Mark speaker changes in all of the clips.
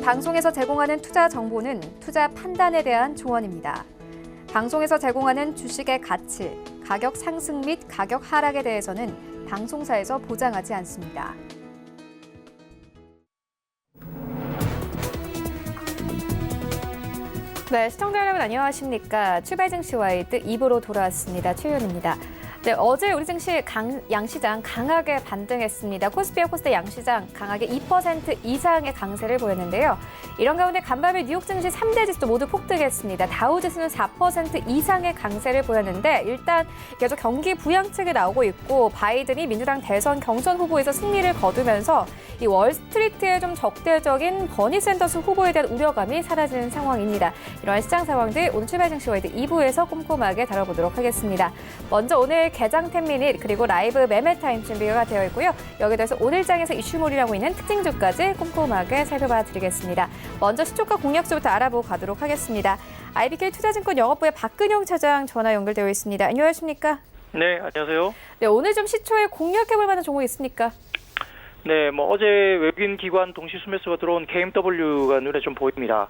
Speaker 1: 방송에서 제공하는 투자 정보는 투자 판단에 대한 조언입니다. 방송에서 제공하는 주식의 가치, 가격 상승 및 가격 하락에 대해서는 방송사에서 보장하지 않습니다. 네, 시청자 여러분 안녕하십니까. 출발 증시 와이드 2부로 돌아왔습니다. 최윤입니다. 네, 어제 우리 증시 양시장 강하게 반등했습니다. 코스피와 코스닥 양시장 강하게 2% 이상의 강세를 보였는데요. 이런 가운데 간밤에 뉴욕 증시 3대 지수도 모두 폭등했습니다. 다우지수는 4% 이상의 강세를 보였는데 일단 계속 경기 부양책이 나오고 있고 바이든이 민주당 대선 경선 후보에서 승리를 거두면서 이 월스트리트의 좀 적대적인 버니 샌더스 후보에 대한 우려감이 사라지는 상황입니다. 이러한 시장 상황들 오늘 출발 증시 와이드 2부에서 꼼꼼하게 다뤄보도록 하겠습니다. 먼저 오늘 개장 10미닛 그리고 라이브 매매 타임 준비가 되어 있고요. 여기에 대해서 오늘장에서 이슈몰이라고 있는 특징주까지 꼼꼼하게 살펴봐 드리겠습니다. 먼저 시초가 공략주부터 알아보고 가도록 하겠습니다. IBK 투자증권 영업부의 박근영 차장 전화 연결되어 있습니다. 안녕하십니까?
Speaker 2: 네, 안녕하세요.
Speaker 1: 네, 오늘 좀 시초에 공략해볼 만한 종목 있습니까?
Speaker 2: 네, 어제 외국인 기관 동시 수매수가 들어온 KMW가 눈에 좀 보입니다.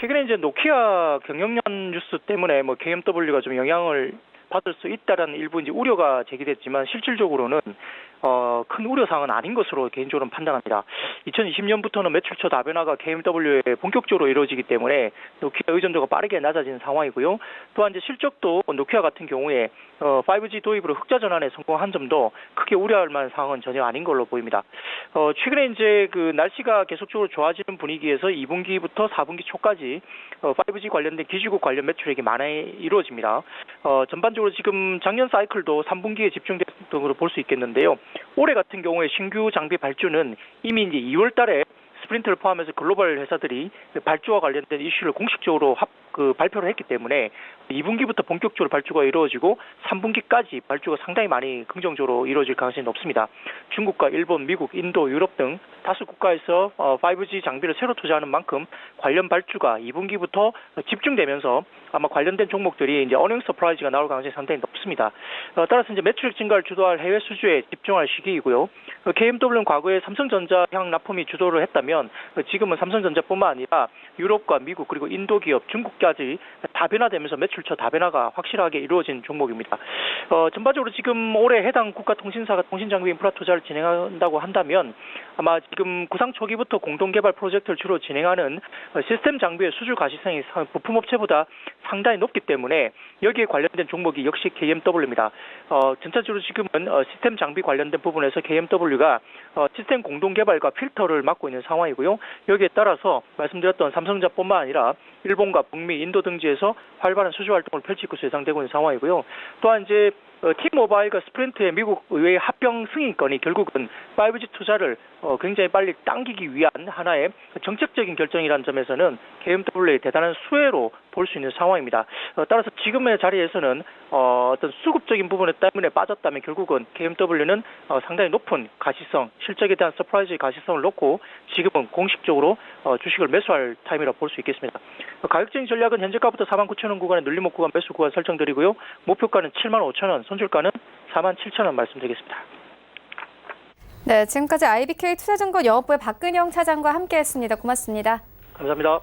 Speaker 2: 최근에 이제 노키아 경영난 뉴스 때문에 KMW가 좀 영향을 받을 수 있다라는 일부 이제 우려가 제기됐지만 실질적으로는 큰 우려사항은 아닌 것으로 개인적으로는 판단합니다. 2020년부터는 매출처 다변화가 KMW에 본격적으로 이루어지기 때문에 노키아 의존도가 빠르게 낮아지는 상황이고요. 또한 이제 실적도 노키아 같은 경우에 5G 도입으로 흑자 전환에 성공한 점도 크게 우려할 만한 상황은 전혀 아닌 걸로 보입니다. 최근에 이제 그 날씨가 계속적으로 좋아지는 분위기에서 2분기부터 4분기 초까지 5G 관련된 기지국 관련 매출액이 많이 이루어집니다. 전반적으로 지금 작년 사이클도 3분기에 집중됐던 걸로 볼 수 있겠는데요. 올해 같은 경우에 신규 장비 발주는 이미 이제 2월 달에 스프린트를 포함해서 글로벌 회사들이 발주와 관련된 이슈를 공식적으로 발표를 했기 때문에 2분기부터 본격적으로 발주가 이루어지고 3분기까지 발주가 상당히 많이 긍정적으로 이루어질 가능성이 높습니다. 중국과 일본, 미국, 인도, 유럽 등 다수 국가에서 5G 장비를 새로 투자하는 만큼 관련 발주가 2분기부터 집중되면서 아마 관련된 종목들이 이제 어닝 서프라이즈가 나올 가능성이 상당히 높습니다. 따라서 이제 매출액 증가를 주도할 해외 수주에 집중할 시기이고요. KMW는 과거에 삼성전자 향 납품이 주도를 했다면 지금은 삼성전자뿐만 아니라 유럽과 미국 그리고 인도 기업, 중국까지 다변화되면서 매출처 다변화가 확실하게 이루어진 종목입니다. 전반적으로 지금 올해 해당 국가 통신사가 통신장비 인프라 투자를 진행한다고 한다면 아마 지금 구상 초기부터 공동개발 프로젝트를 주로 진행하는 시스템 장비의 수주 가시성이 부품업체보다 상당히 높기 때문에 여기에 관련된 종목이 역시 KMW입니다. 전체적으로 지금은 시스템 장비 관련된 부분에서 KMW가 시스템 공동개발과 필터를 맡고 있는 상황이고요. 여기에 따라서 말씀드렸던 삼성전자뿐만 아니라 일본과 북미, 인도 등지에서 활발한 수주 활동을 펼칠 것으로 예상되고 있는 상황이고요. 또한 이제 T모바일과 스프린트의 미국 의회 합병 승인권이 결국은 5G 투자를 굉장히 빨리 당기기 위한 하나의 정책적인 결정이라는 점에서는 KMW의 대단한 수혜로 볼 수 있는 상황입니다. 따라서 지금의 자리에서는 어떤 수급적인 부분 때문에 빠졌다면 결국은 KMW는 상당히 높은 가시성, 실적에 대한 서프라이즈의 가시성을 놓고 지금은 공식적으로 주식을 매수할 타임이라고 볼 수 있겠습니다. 가격적인 전략은 현재가부터 49,000원 구간에 눌림목 구간 매수 구간 설정드리고요. 목표가는 75,000원, 손절가는 47,000원 말씀드리겠습니다.
Speaker 1: 네, 지금까지 IBK 투자증권 영업부의 박근영 차장과 함께했습니다. 고맙습니다.
Speaker 2: 감사합니다.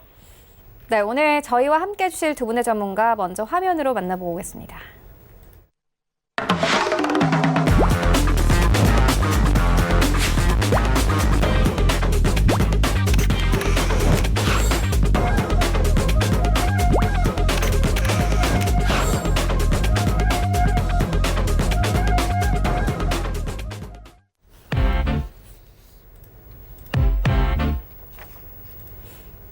Speaker 1: 네, 오늘 저희와 함께 해주실 두 분의 전문가 먼저 화면으로 만나보고 오겠습니다.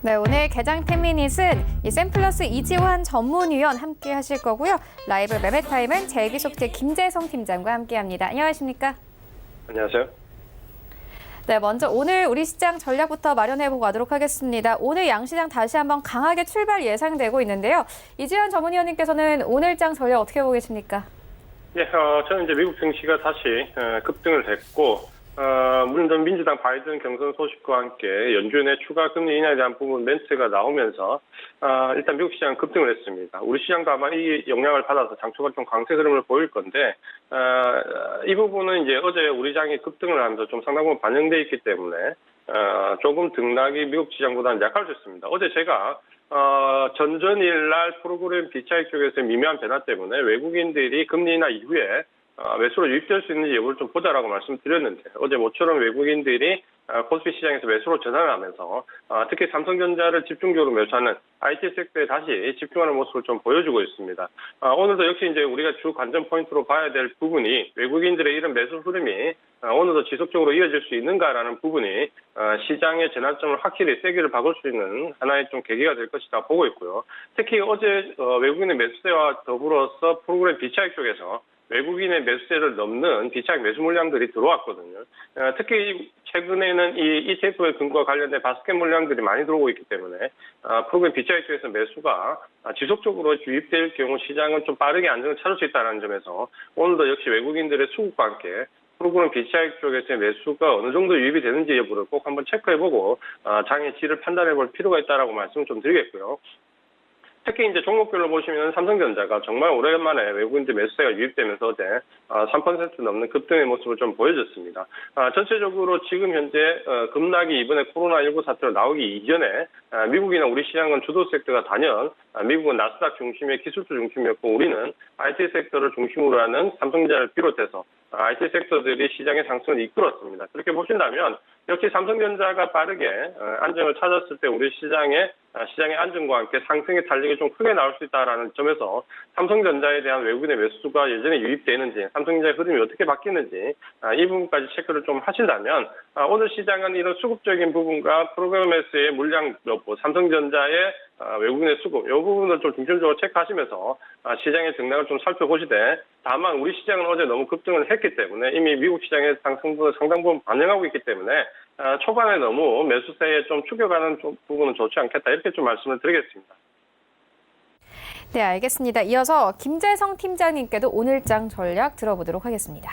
Speaker 1: 네, 오늘 개장 10미닛은 이 샘플러스 이지환 전문위원 함께 하실 거고요. 라이브 매매타임은 제일기소프트 김재성 팀장과 함께합니다. 안녕하십니까?
Speaker 3: 안녕하세요.
Speaker 1: 네, 먼저 오늘 우리 시장 전략부터 마련해보고 가도록 하겠습니다. 오늘 양시장 다시 한번 강하게 출발 예상되고 있는데요. 이지환 전문위원님께서는 오늘장 전략 어떻게 보고 계십니까?
Speaker 3: 예, 저는 이제 미국 증시가 다시 급등을 했고 물론 민주당 바이든 경선 소식과 함께 연준의 추가 금리 인하에 대한 부분 멘트가 나오면서 일단 미국 시장 급등을 했습니다. 우리 시장도 아마 이 영향을 받아서 장초가 좀 강세 흐름을 보일 건데 이 부분은 이제 어제 우리 장이 급등을 하면서 좀 상당 부분 반영돼 있기 때문에 조금 등락이 미국 시장보다는 약할 수 있습니다. 어제 제가 전전일 날 프로그램 비차익 쪽에서 미묘한 변화 때문에 외국인들이 금리 인하 이후에 매수로 유입될 수 있는지 여부를 좀 보자라고 말씀드렸는데 어제 모처럼 외국인들이 코스피 시장에서 매수로 전환하면서 특히 삼성전자를 집중적으로 매수하는 IT 섹터에 다시 집중하는 모습을 좀 보여주고 있습니다. 오늘도 역시 이제 우리가 주 관전 포인트로 봐야 될 부분이 외국인들의 이런 매수 흐름이 오늘도 지속적으로 이어질 수 있는가라는 부분이 시장의 전환점을 확실히 세기를 바꿀 수 있는 하나의 좀 계기가 될 것이다 보고 있고요. 특히 어제 외국인의 매수세와 더불어서 프로그램 비차익 쪽에서 외국인의 매수세를 넘는 비차익 매수 물량들이 들어왔거든요. 특히 최근에는 이 ETF의 근거와 관련된 바스켓 물량들이 많이 들어오고 있기 때문에 프로그램 비차익 쪽에서 매수가 지속적으로 유입될 경우 시장은 좀 빠르게 안정을 찾을 수 있다는 점에서 오늘도 역시 외국인들의 수급과 함께 프로그램 비차익 쪽에서의 매수가 어느 정도 유입이 되는지 여부를 꼭 한번 체크해보고 장의 질을 판단해볼 필요가 있다라고 말씀을 좀 드리겠고요. 특히 이제 종목별로 보시면 삼성전자가 정말 오랜만에 외국인들 매수세가 유입되면서 어제 3% 넘는 급등의 모습을 좀 보여줬습니다. 전체적으로 지금 현재 급락이 이번에 코로나19 사태로 나오기 이전에 미국이나 우리 시장은 주도 섹터가 단연 미국은 나스닥 중심의 기술주 중심이었고 우리는 IT 섹터를 중심으로 하는 삼성전자를 비롯해서 IT 섹터들이 시장의 상승을 이끌었습니다. 그렇게 보신다면 역시 삼성전자가 빠르게 안정을 찾았을 때 우리 시장의 안정과 함께 상승의 탄력이 좀 크게 나올 수 있다는 점에서 삼성전자에 대한 외국인의 매수가 여전히 유입되는지 삼성전자의 흐름이 어떻게 바뀌는지 이 부분까지 체크를 좀 하신다면 오늘 시장은 이런 수급적인 부분과 프로그램에서의 물량 여부, 삼성전자의 외국인의 수급 이 부분을 좀 중점적으로 체크하시면서 시장의 등락을 좀 살펴보시되 다만 우리 시장은 어제 너무 급등을 했기 때문에 이미 미국 시장의 상승분을 상당 부분 반영하고 있기 때문에 초반에 너무 매수세에 좀 추격하는 부분은 좋지 않겠다 이렇게 좀 말씀을 드리겠습니다.
Speaker 1: 네, 알겠습니다. 이어서 김재성 팀장님께도 오늘장 전략 들어보도록 하겠습니다.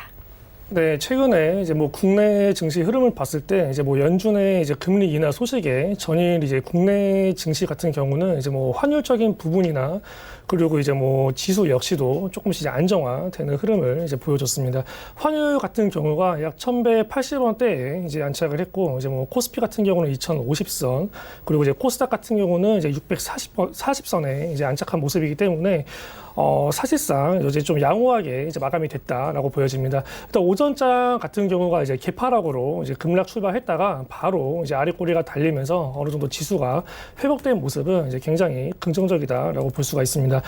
Speaker 4: 네, 최근에 이제 뭐 국내 증시 흐름을 봤을 때 이제 뭐 연준의 이제 금리 인하 소식에 전일 이제 국내 증시 같은 경우는 이제 뭐 환율적인 부분이나 그리고 이제 뭐 지수 역시도 조금씩 이제 안정화되는 흐름을 이제 보여줬습니다. 환율 같은 경우가 약 1,180원대에 이제 안착을 했고 이제 뭐 코스피 같은 경우는 2,050선 그리고 이제 코스닥 같은 경우는 이제 640선에 이제 안착한 모습이기 때문에 사실상 이제 좀 양호하게 이제 마감이 됐다라고 보여집니다. 일단 오전장 같은 경우가 이제 개파락으로 이제 급락 출발했다가 바로 이제 아랫꼬리가 달리면서 어느 정도 지수가 회복된 모습은 이제 굉장히 긍정적이다라고 볼 수가 있습니다.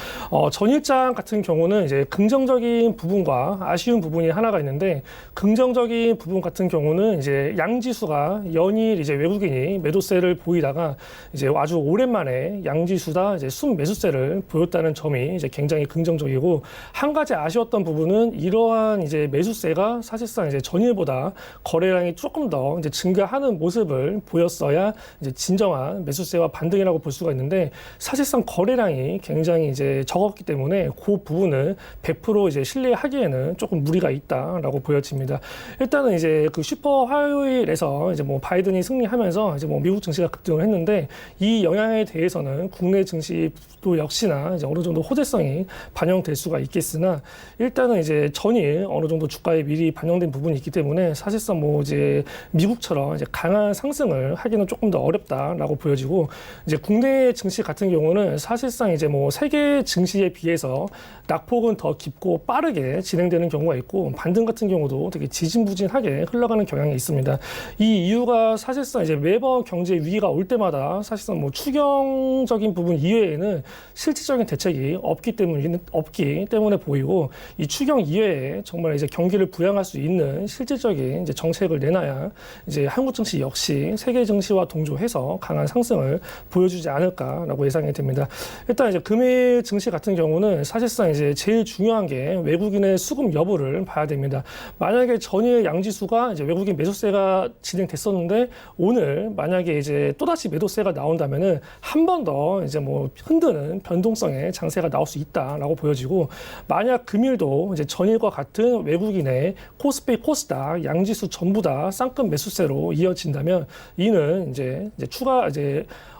Speaker 4: 전일장 같은 경우는 이제 긍정적인 부분과 아쉬운 부분이 하나가 있는데 긍정적인 부분 같은 경우는 이제 양지수가 연일 이제 외국인이 매도세를 보이다가 이제 아주 오랜만에 양지수다 이제 순매수세를 보였다는 점이 이제 굉장히 긍정적이고 한 가지 아쉬웠던 부분은 이러한 이제 매수세가 사실상 이제 전일보다 거래량이 조금 더 이제 증가하는 모습을 보였어야 이제 진정한 매수세와 반등이라고 볼 수가 있는데 사실상 거래량이 굉장히 이제 적었기 때문에 그 부분을 100% 이제 신뢰하기에는 조금 무리가 있다라고 보여집니다. 일단은 이제 그 슈퍼 화요일에서 이제 뭐 바이든이 승리하면서 이제 뭐 미국 증시가 급등을 했는데 이 영향에 대해서는 국내 증시도 역시나 이제 어느 정도 호재성이 반영될 수가 있겠으나 일단은 이제 전일 어느 정도 주가에 미리 반영된 부분이 있기 때문에 사실상 뭐 이제 미국처럼 이제 강한 상승을 하기는 조금 더 어렵다라고 보여지고 이제 국내 증시 같은 경우는 사실상 이제 뭐 세계 증시에 비해서 낙폭은 더 깊고 빠르게 진행되는 경우가 있고 반등 같은 경우도 되게 지진부진하게 흘러가는 경향이 있습니다. 이 이유가 사실상 이제 매번 경제 위기가 올 때마다 사실상 뭐 추경적인 부분 이외에는 실질적인 대책이 없기 때문에 보이고 이 추경 이외에 정말 이제 경기를 부양할 수 있는 실질적인 이제 정책을 내놔야 이제 한국 증시 역시 세계 증시와 동조해서 강한 상승을 보여주지 않을까라고 예상이 됩니다. 일단 이제 금일 증시 같은 경우는 사실상 이제 제일 중요한 게 외국인의 수급 여부를 봐야 됩니다. 만약에 전일 양지수가 이제 외국인 매수세가 진행됐었는데 오늘 만약에 이제 또다시 매도세가 나온다면은 한 번 더 이제 뭐 흔드는 변동성의 장세가 나올 수 있다. 있다라고 보여지고 만약 금일도 이제 전일과 같은 외국인의 코스피, 코스닥, 양지수 전부 다 쌍급 매수세로 이어진다면 이는 이제 추가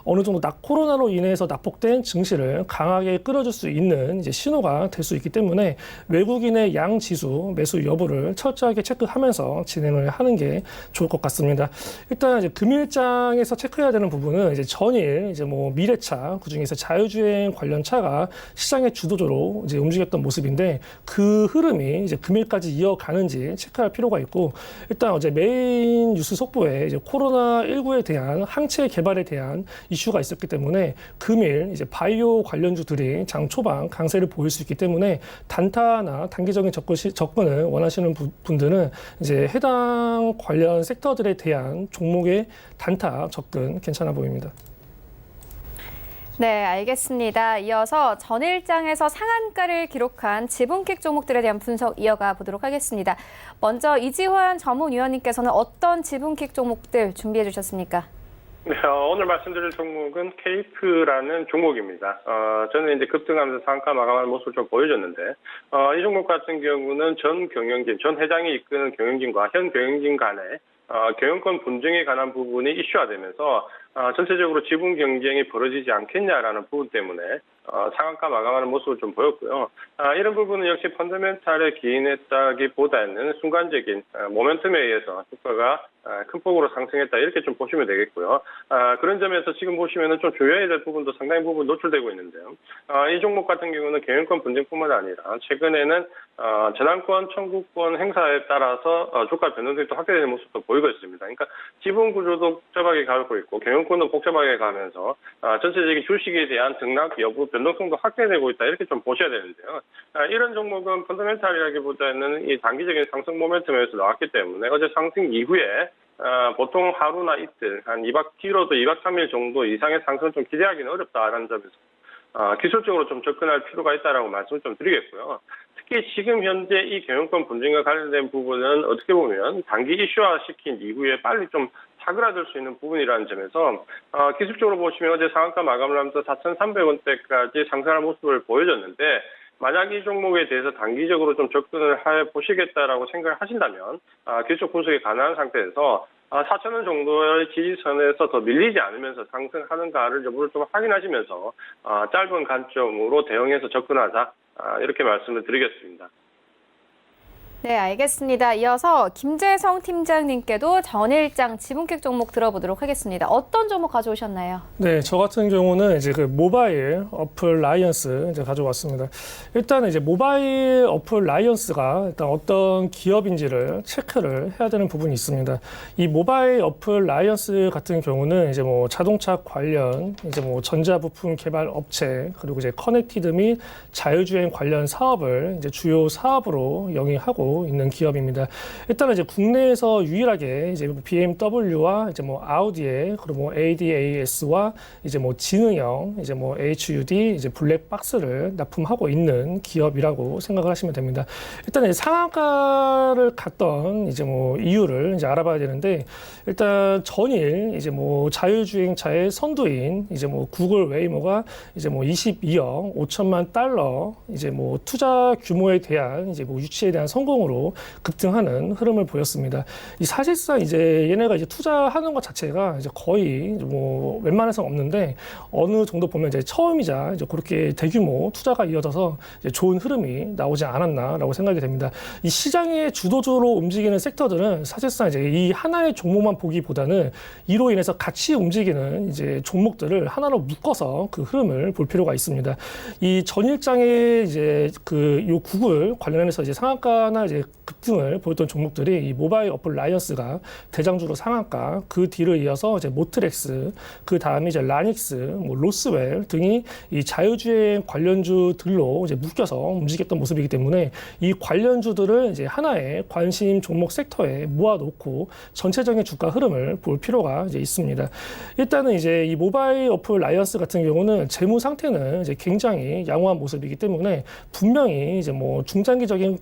Speaker 4: 어느 정도 코로나로 인해서 낙폭된 증시를 강하게 끌어줄 수 있는 이제 신호가 될 수 있기 때문에 외국인의 양 지수 매수 여부를 철저하게 체크하면서 진행을 하는 게 좋을 것 같습니다. 일단 이제 금일장에서 체크해야 되는 부분은 이제 전일 이제 뭐 미래차 그중에서 자유주행 관련 차가 시장의 주도주로 이제 움직였던 모습인데 그 흐름이 이제 금일까지 이어가는지 체크할 필요가 있고 일단 어제 메인 뉴스 속보에 이제 코로나19에 대한 항체 개발에 대한 이슈가 있었기 때문에 금일 이제 바이오 관련주들이 장 초반 강세를 보일 수 있기 때문에 단타나 단기적인 접근을 원하시는 분들은 이제 해당 관련 섹터들에 대한 종목의 단타 접근 괜찮아 보입니다.
Speaker 1: 네, 알겠습니다. 이어서 전일장에서 상한가를 기록한 지분킥 종목들에 대한 분석 이어가 보도록 하겠습니다. 먼저 이지환 전문위원님께서는 어떤 지분킥 종목들 준비해 주셨습니까?
Speaker 3: 네, 오늘 말씀드릴 종목은 케이프라는 종목입니다. 저는 이제 급등하면서 상한가 마감하는 모습을 좀 보여줬는데, 이 종목 같은 경우는 전 경영진, 전 회장이 이끄는 경영진과 현 경영진 간에 경영권 분쟁에 관한 부분이 이슈화되면서 전체적으로 지분 경쟁이 벌어지지 않겠냐라는 부분 때문에 상한가 마감하는 모습을 좀 보였고요. 이런 부분은 역시 펀더멘탈에 기인했다기보다는 순간적인 모멘텀에 의해서 주가가 큰 폭으로 상승했다 이렇게 좀 보시면 되겠고요. 그런 점에서 지금 보시면은 좀 조여야 될 부분도 상당히 부분 노출되고 있는데요. 이 종목 같은 경우는 경영권 분쟁뿐만 아니라 최근에는 전환권, 청구권 행사에 따라서 주가 변동성이 또 확대되는 모습도 보이고 있습니다. 그러니까 지분 구조도 복잡하게 가고 있고 경영권도 복잡하게 가면서 전체적인 주식에 대한 등락 여부 변동성도 확대되고 있다 이렇게 좀 보셔야 되는데요. 이런 종목은 펀더멘탈이라기보다는 이 단기적인 상승 모멘텀에서 나왔기 때문에 어제 상승 이후에 보통 하루나 이틀, 한 2박, 길어도 2박 3일 정도 이상의 상승을 좀 기대하기는 어렵다라는 점에서 기술적으로 좀 접근할 필요가 있다라고 말씀을 좀 드리겠고요. 특히 지금 현재 이 경영권 분쟁과 관련된 부분은 어떻게 보면 단기 이슈화시킨 이후에 빨리 좀 사그라들 수 있는 부분이라는 점에서 기술적으로 보시면 어제 상한가 마감을 하면서 4,300원대까지 상승할 모습을 보여줬는데 만약 이 종목에 대해서 단기적으로 좀 접근을 해 보시겠다라고 생각을 하신다면 기술적 분석이 가능한 상태에서 4,000원 정도의 지지선에서 더 밀리지 않으면서 상승하는가를 여부를 좀 확인하시면서 짧은 관점으로 대응해서 접근하자 이렇게 말씀을 드리겠습니다.
Speaker 1: 네, 알겠습니다. 이어서 김재성 팀장님께도 전일장 지분킥 종목 들어보도록 하겠습니다. 어떤 종목 가져오셨나요?
Speaker 4: 네, 저 같은 경우는 이제 그 모바일 어플 라이언스 이제 가져왔습니다. 일단은 이제 모바일 어플 라이언스가 일단 어떤 기업인지를 체크를 해야 되는 부분이 있습니다. 이 모바일 어플 라이언스 같은 경우는 이제 뭐 자동차 관련 이제 뭐 전자부품 개발 업체 그리고 이제 커넥티드 및 자율주행 관련 사업을 이제 주요 사업으로 영위하고 있는 기업입니다. 일단은 이제 국내에서 유일하게 이제 BMW와 이제 뭐 아우디의 그리고 뭐 ADAS와 이제 뭐 지능형 이제 뭐 HUD 이제 블랙박스를 납품하고 있는 기업이라고 생각을 하시면 됩니다. 일단 상한가를 갔던 이제 뭐 이유를 이제 알아봐야 되는데 일단 전일 이제 뭐 자율주행차의 선두인 이제 뭐 구글 웨이모가 이제 뭐 22억 5천만 달러 이제 뭐 투자 규모에 대한 이제 뭐 유치에 대한 성공으로 급등하는 흐름을 보였습니다. 이 사실상 이제 얘네가 이제 투자하는 것 자체가 이제 거의 뭐 웬만해서는 없는데 어느 정도 보면 이제 처음이자 이제 그렇게 대규모 투자가 이어져서 이제 좋은 흐름이 나오지 않았나라고 생각이 됩니다. 이 시장의 주도주로 움직이는 섹터들은 사실상 이제 이 하나의 종목만 보기보다는 이로 인해서 같이 움직이는 이제 종목들을 하나로 묶어서 그 흐름을 볼 필요가 있습니다. 이 전일장에 이제 요 구글 관련해서 이제 상한가나 이제 급등을 보였던 종목들이 이 모바일 어플 라이언스가 대장주로 상한가, 그 뒤를 이어서 이제 모트렉스, 그 다음에 이제 라닉스, 뭐 로스웰 등이 이 자율주행 관련주들로 이제 묶여서 움직였던 모습이기 때문에 이 관련주들을 이제 하나의 관심 종목 섹터에 모아놓고 전체적인 주가 흐름을 볼 필요가 이제 있습니다. 일단은 이제 이 모바일 어플 라이언스 같은 경우는 재무 상태는 이제 굉장히 양호한 모습이기 때문에 분명히 이제 뭐 중장기적인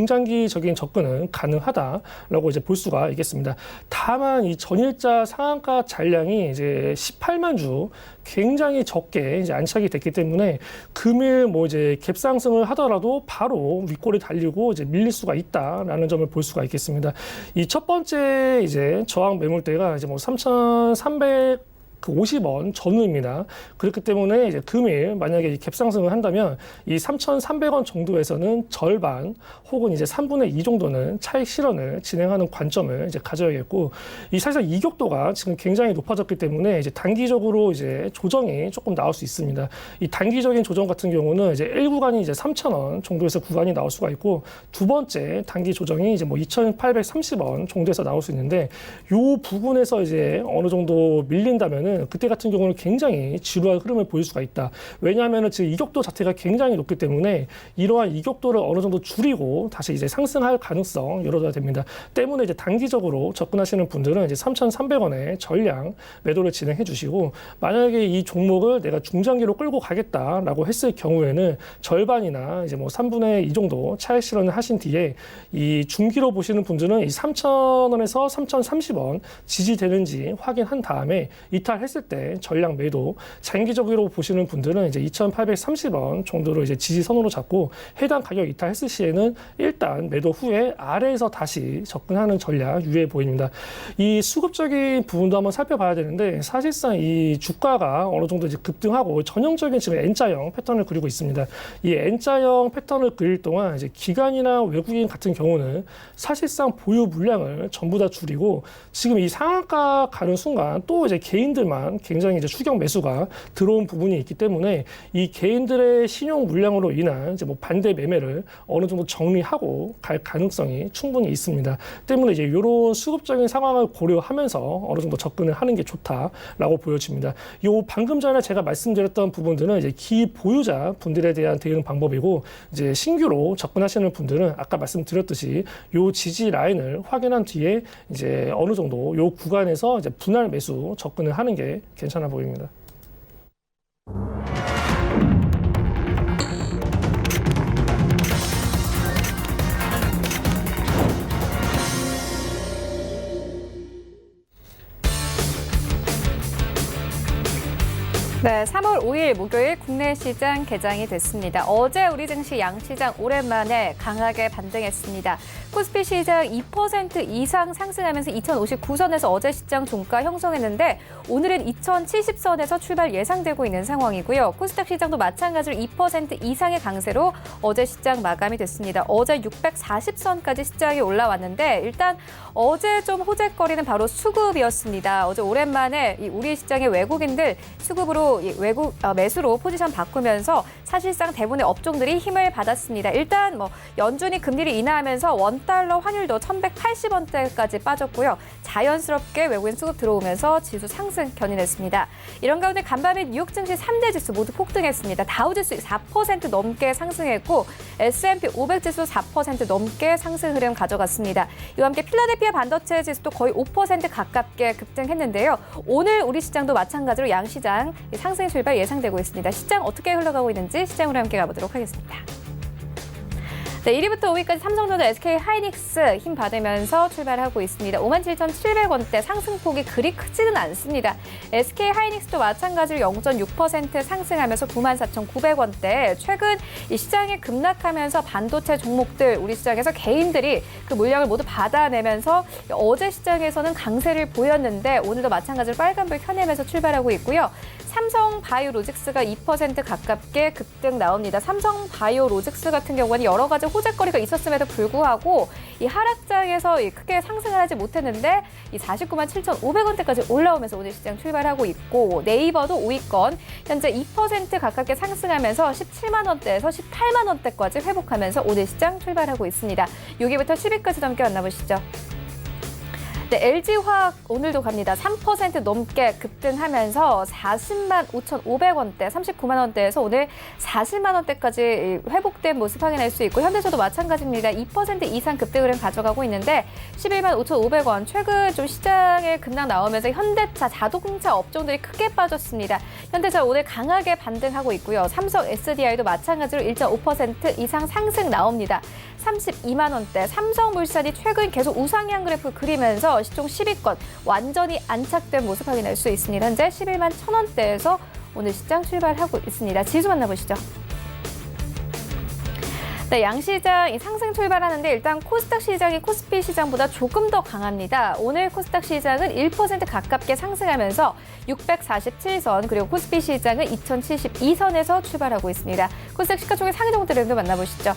Speaker 4: 중장기적인 접근은 가능하다라고 이제 볼 수가 있겠습니다. 다만 이 전일자 상한가 잔량이 이제 18만 주 굉장히 적게 이제 안착이 됐기 때문에 금일 뭐 이제 갭 상승을 하더라도 바로 윗골이 달리고 이제 밀릴 수가 있다라는 점을 볼 수가 있겠습니다. 이 첫 번째 이제 저항 매물대가 이제 뭐 3,350원 전후입니다. 그렇기 때문에 이제 금일 만약에 이 갭 상승을 한다면 이 3,300원 정도에서는 절반 혹은 이제 3분의 2 정도는 차익 실현을 진행하는 관점을 이제 가져야겠고, 이 사실상 이격도가 지금 굉장히 높아졌기 때문에 이제 단기적으로 이제 조정이 조금 나올 수 있습니다. 이 단기적인 조정 같은 경우는 이제 1구간이 이제 3,000원 정도에서 구간이 나올 수가 있고, 두 번째 단기 조정이 이제 뭐 2,830원 정도에서 나올 수 있는데, 요 부분에서 이제 어느 정도 밀린다면은 그때 같은 경우는 굉장히 지루한 흐름을 보일 수가 있다. 왜냐하면은 지금 이격도 자체가 굉장히 높기 때문에 이러한 이격도를 어느 정도 줄이고 다시 이제 상승할 가능성 열어둬야 됩니다. 때문에 이제 단기적으로 접근하시는 분들은 이제 3,300원에 전량 매도를 진행해 주시고, 만약에 이 종목을 내가 중장기로 끌고 가겠다라고 했을 경우에는 절반이나 이제 뭐 3분의 2 정도 차익 실현을 하신 뒤에 이 중기로 보시는 분들은 이 3,000원에서 3,030원 지지되는지 확인한 다음에 이탈했을 때 전량 매도, 장기적으로 보시는 분들은 이제 2,830원 정도로 이제 지지선으로 잡고 해당 가격 이탈했을 시에는 일단 매도 후에 아래에서 다시 접근하는 전략 유효해 보입니다. 이 수급적인 부분도 한번 살펴봐야 되는데, 사실상 이 주가가 어느 정도 이제 급등하고 전형적인 지금 N자형 패턴을 그리고 있습니다. 이 N자형 패턴을 그릴 동안 이제 기관이나 외국인 같은 경우는 사실상 보유 물량을 전부 다 줄이고, 지금 이 상한가 가는 순간 또 이제 개인들만 굉장히 이제 추격 매수가 들어온 부분이 있기 때문에 이 개인들의 신용 물량으로 인한 이제 뭐 반대 매매를 어느 정도 정리하고 갈 가능성이 충분히 있습니다. 때문에 이제 이런 수급적인 상황을 고려하면서 어느 정도 접근을 하는 게 좋다라고 보여집니다. 요 방금 전에 제가 말씀드렸던 부분들은 이제 기보유자 분들에 대한 대응 방법이고, 이제 신규로 접근하시는 분들은 아까 말씀드렸듯이 요 지지 라인을 확인한 뒤에 이제 어느 정도 요 구간에서 이제 분할 매수 접근을 하는 게 괜찮아 보입니다.
Speaker 1: 네, 3월 5일 목요일 국내 시장 개장이 됐습니다. 어제 우리 증시 양시장 오랜만에 강하게 반등했습니다. 코스피 시장 2% 이상 상승하면서 2059선에서 어제 시장 종가 형성했는데, 오늘은 2070선에서 출발 예상되고 있는 상황이고요. 코스닥 시장도 마찬가지로 2% 이상의 강세로 어제 시장 마감이 됐습니다. 어제 640선까지 시장이 올라왔는데, 일단 어제 좀 호재거리는 바로 수급이었습니다. 어제 오랜만에 우리 시장의 외국인들 수급으로 매수로 포지션 바꾸면서 사실상 대부분의 업종들이 힘을 받았습니다. 일단 뭐 연준이 금리를 인하하면서 원달러 환율도 1,180원대까지 빠졌고요. 자연스럽게 외국인 수급 들어오면서 지수 상승 견인했습니다. 이런 가운데 간밤에 뉴욕 증시 3대 지수 모두 폭등했습니다. 다우지수 4% 넘게 상승했고, S&P 500 지수 4% 넘게 상승 흐름 가져갔습니다. 이와 함께 필라델피아 반도체 지수도 거의 5% 가깝게 급등했는데요. 오늘 우리 시장도 마찬가지로 양시장 상승 출발 예상되고 있습니다. 시장 어떻게 흘러가고 있는지 시장으로 함께 가보도록 하겠습니다. 네, 1위부터 5위까지 삼성전자, SK하이닉스 힘 받으면서 출발하고 있습니다. 57,700원대 상승폭이 그리 크지는 않습니다. SK하이닉스도 마찬가지로 0.6% 상승하면서 94,900원대. 최근 이 시장이 급락하면서 반도체 종목들 우리 시장에서 개인들이 그 물량을 모두 받아내면서 어제 시장에서는 강세를 보였는데, 오늘도 마찬가지로 빨간불 켜내면서 출발하고 있고요. 삼성바이오로직스가 2% 가깝게 급등 나옵니다. 삼성바이오로직스 같은 경우는 여러 가지 호재거리가 있었음에도 불구하고 이 하락장에서 크게 상승을 하지 못했는데, 이 497,500원대까지 올라오면서 오늘 시장 출발하고 있고, 네이버도 5위권 현재 2% 가깝게 상승하면서 17만 원대에서 18만 원대까지 회복하면서 오늘 시장 출발하고 있습니다. 6위부터 10위까지 함께 만나보시죠. 네, LG화학 오늘도 갑니다. 3% 넘게 급등하면서 40만 5,500원대, 39만 원대에서 오늘 40만 원대까지 회복된 모습 확인할 수 있고 현대차도 마찬가지입니다. 2% 이상 급등을 가져가고 있는데 11만 5,500원. 최근 좀 시장에 급락 나오면서 현대차, 자동차 업종들이 크게 빠졌습니다. 현대차 오늘 강하게 반등하고 있고요. 삼성 SDI도 마찬가지로 1.5% 이상 상승 나옵니다. 32만 원대. 삼성물산이 최근 계속 우상향 그래프 그리면서 시총 10위권 완전히 안착된 모습 확인할 수 있습니다. 현재 11만 1,000원대에서 오늘 시장 출발하고 있습니다. 지수 만나보시죠. 네, 양시장 상승 출발하는데 일단 코스닥 시장이 코스피 시장보다 조금 더 강합니다. 오늘 코스닥 시장은 1% 가깝게 상승하면서 647선, 그리고 코스피 시장은 2072선에서 출발하고 있습니다. 코스닥 시가총액 상위 종목들을 만나보시죠.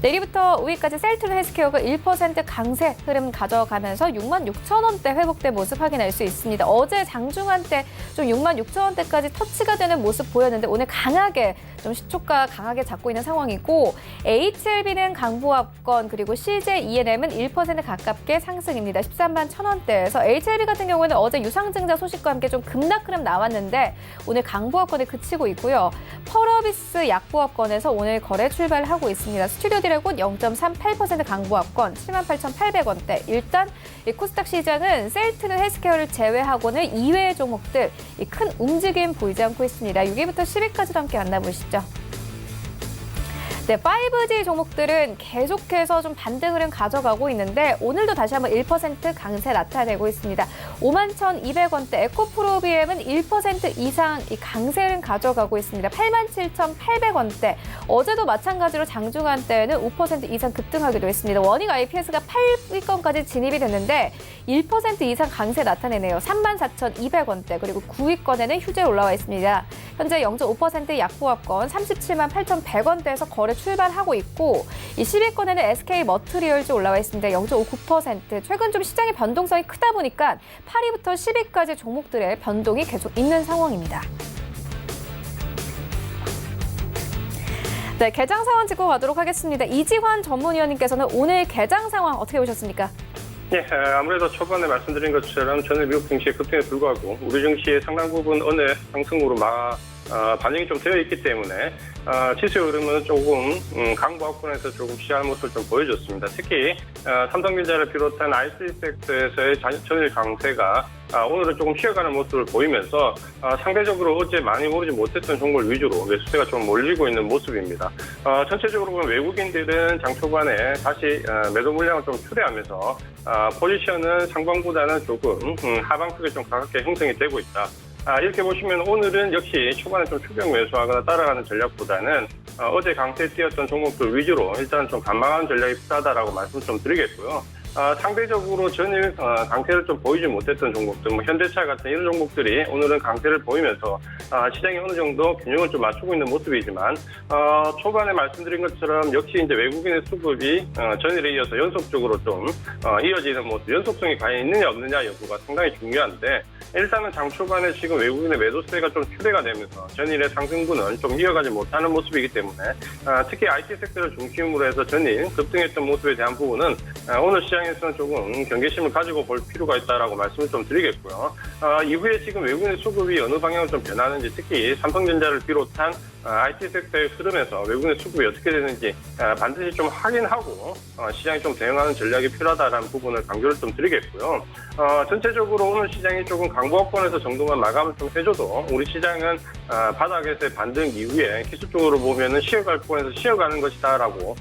Speaker 1: 내일부터 5위까지 셀트리온 헬스케어가 1% 강세 흐름 가져가면서 6만 6천 원대 회복된 모습 확인할 수 있습니다. 어제 장중한 때 좀 6만 6천 원대까지 터치가 되는 모습 보였는데 오늘 강하게 좀 시초가 강하게 잡고 있는 상황이고 HLB는 강보합권 그리고 CJ ENM은 1% 가깝게 상승입니다. 13만 1천 원대에서 HLB 같은 경우에는 어제 유상증자 소식과 함께 좀 급락 흐름 나왔는데 오늘 강보합권에 그치고 있고요. 펄어비스 약보합권에서 오늘 거래 출발하고 있습니다. 스튜디오 드래곤 0.38% 강보합권 78,800원대. 일단 이 코스닥 시장은 셀트리온 헬스케어를 제외하고는 이외의 종목들 이 큰 움직임 보이지 않고 있습니다. 6위부터 10위까지도 함께 만나보시죠. 네, 5G 종목들은 계속해서 좀 반등 흐름 가져가고 있는데 오늘도 다시 한번 1% 강세 나타내고 있습니다. 51,200원대 에코프로비엠은 1% 이상 이 강세를 가져가고 있습니다. 87,800원대. 어제도 마찬가지로 장중한 때에는 5% 이상 급등하기도 했습니다. 워닝 IPS가 8위권까지 진입이 됐는데 1% 이상 강세 나타내네요. 34,200원대. 그리고 9위권에는 휴재 올라와 있습니다. 현재 0.5% 약보합권 37만 8,100원대에서 거래 출발하고 있고 이 10위권에는 SK 머트리얼즈 올라와 있습니다. 0.59%. 최근 좀 시장의 변동성이 크다 보니까 8위부터 10위까지 종목들의 변동이 계속 있는 상황입니다. 네, 개장 상황 짚고 가도록 하겠습니다. 이지환 전문위원님께서는 오늘 개장 상황 어떻게 보셨습니까?
Speaker 3: 네, 아무래도 초반에 말씀드린 것처럼 저는 미국 증시의 급등에 불구하고 우리 증시의 상당 부분 어느 상승으로 반영이 좀 되어 있기 때문에 지수의 흐름은 조금 강보합권에서 조금 시작하는 모습을 좀 보여줬습니다. 특히 삼성전자를 비롯한 IC 섹터에서의 전일 강세가 오늘은 조금 쉬어가는 모습을 보이면서 상대적으로 어제 많이 오르지 못했던 종목을 위주로 매수세가 좀 몰리고 있는 모습입니다. 전체적으로 보면 외국인들은 장 초반에 다시 매도 물량을 좀 출회하면서 포지션은 상방보다는 조금 하방 쪽에 좀 가깝게 형성이 되고 있다. 이렇게 보시면 오늘은 역시 초반에 좀 추격 매수하거나 따라가는 전략보다는 어제 강세에 뛰었던 종목들 위주로 일단 좀 관망하는 전략이 필요하다라고 말씀 좀 드리겠고요. 상대적으로 전일 강세를 좀 보이지 못했던 종목들, 현대차 같은 이런 종목들이 오늘은 강세를 보이면서 시장이 어느 정도 균형을 좀 맞추고 있는 모습이지만 초반에 말씀드린 것처럼 역시 이제 외국인의 수급이 전일에 이어서 연속적으로 좀 이어지는 모습, 연속성이 과연 있느냐 없느냐 여부가 상당히 중요한데 일단은 장 초반에 지금 외국인의 매도세가 좀 추대가 되면서 전일의 상승분은 좀 이어가지 못하는 모습이기 때문에 특히 IT 섹터를 중심으로 해서 전일 급등했던 모습에 대한 부분은 오늘 시장에서는 조금 경계심을 가지고 볼 필요가 있다라고 말씀을 좀 드리겠고요. 이후에 지금 외국인의 수급이 어느 방향으로 좀 변하는지 특히 삼성전자를 비롯한 IT 섹터의 흐름에서 외국인의 수급이 어떻게 되는지 반드시 좀 확인하고 시장이 좀 대응하는 전략이 필요하다라는 부분을 강조를 좀 드리겠고요. 전체적으로 오늘 시장이 조금 강보합권에서 정도만 마감을 좀 해줘도 우리 시장은 바닥에서의 반등 이후에 기술적으로 보면은 쉬어갈권에서 쉬어가는 것이다라고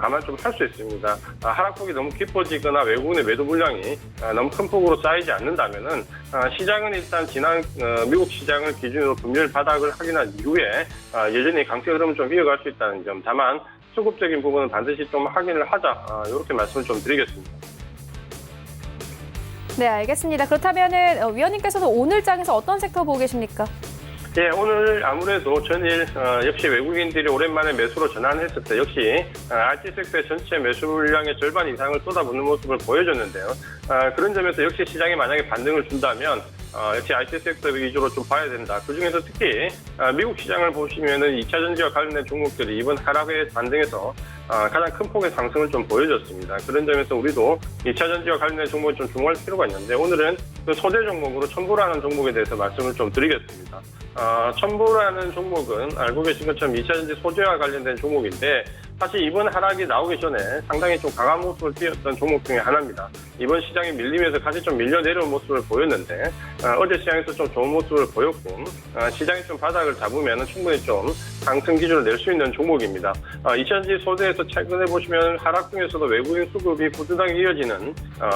Speaker 3: 감안 좀 할 수 있습니다. 하락폭이 너무 깊어지거나 외국인의 매도 물량이 너무 큰 폭으로 쌓이지 않는다면은 시장은 일단 지난 미국 시장을 기준으로 금요일 바닥을 확인한 이후에 여전히 강세 흐름을 좀 이어갈 수 있다는 점. 다만 수급적인 부분은 반드시 좀 확인을 하자. 이렇게 말씀을 좀 드리겠습니다.
Speaker 1: 네, 알겠습니다. 그렇다면은 위원님께서는 오늘 장에서 어떤 섹터 보고 계십니까?
Speaker 3: 예, 오늘 아무래도 전일 역시 외국인들이 오랜만에 매수로 전환했을 때 역시 IT 섹터의 전체 매수 물량의 절반 이상을 쏟아붓는 모습을 보여줬는데요. 그런 점에서 역시 시장이 만약에 반등을 준다면 역시 IT 섹터 위주로 좀 봐야 된다. 그중에서 특히 미국 시장을 보시면은 2차 전지와 관련된 종목들이 이번 하락에 반등해서 가장 큰 폭의 상승을 좀 보여줬습니다. 그런 점에서 우리도 2차 전지와 관련된 종목에 좀 주목할 필요가 있는데 오늘은 그 소재 종목으로 첨보라는 종목에 대해서 말씀을 좀 드리겠습니다. 첨보라는 종목은 알고 계신 것처럼 2차 전지 소재와 관련된 종목인데 사실 이번 하락이 나오기 전에 상당히 좀 강한 모습을 띄었던 종목 중에 하나입니다. 이번 시장이 밀리면서 같이 좀 밀려 내려온 모습을 보였는데 어제 시장에서 좀 좋은 모습을 보였고 시장이 좀 바닥을 잡으면 충분히 좀 상승 기준을 낼 수 있는 종목입니다. 2차 전지 소재에서 최근에 보시면 하락 중에서도 외국인 수급이 꾸준하게 이어지는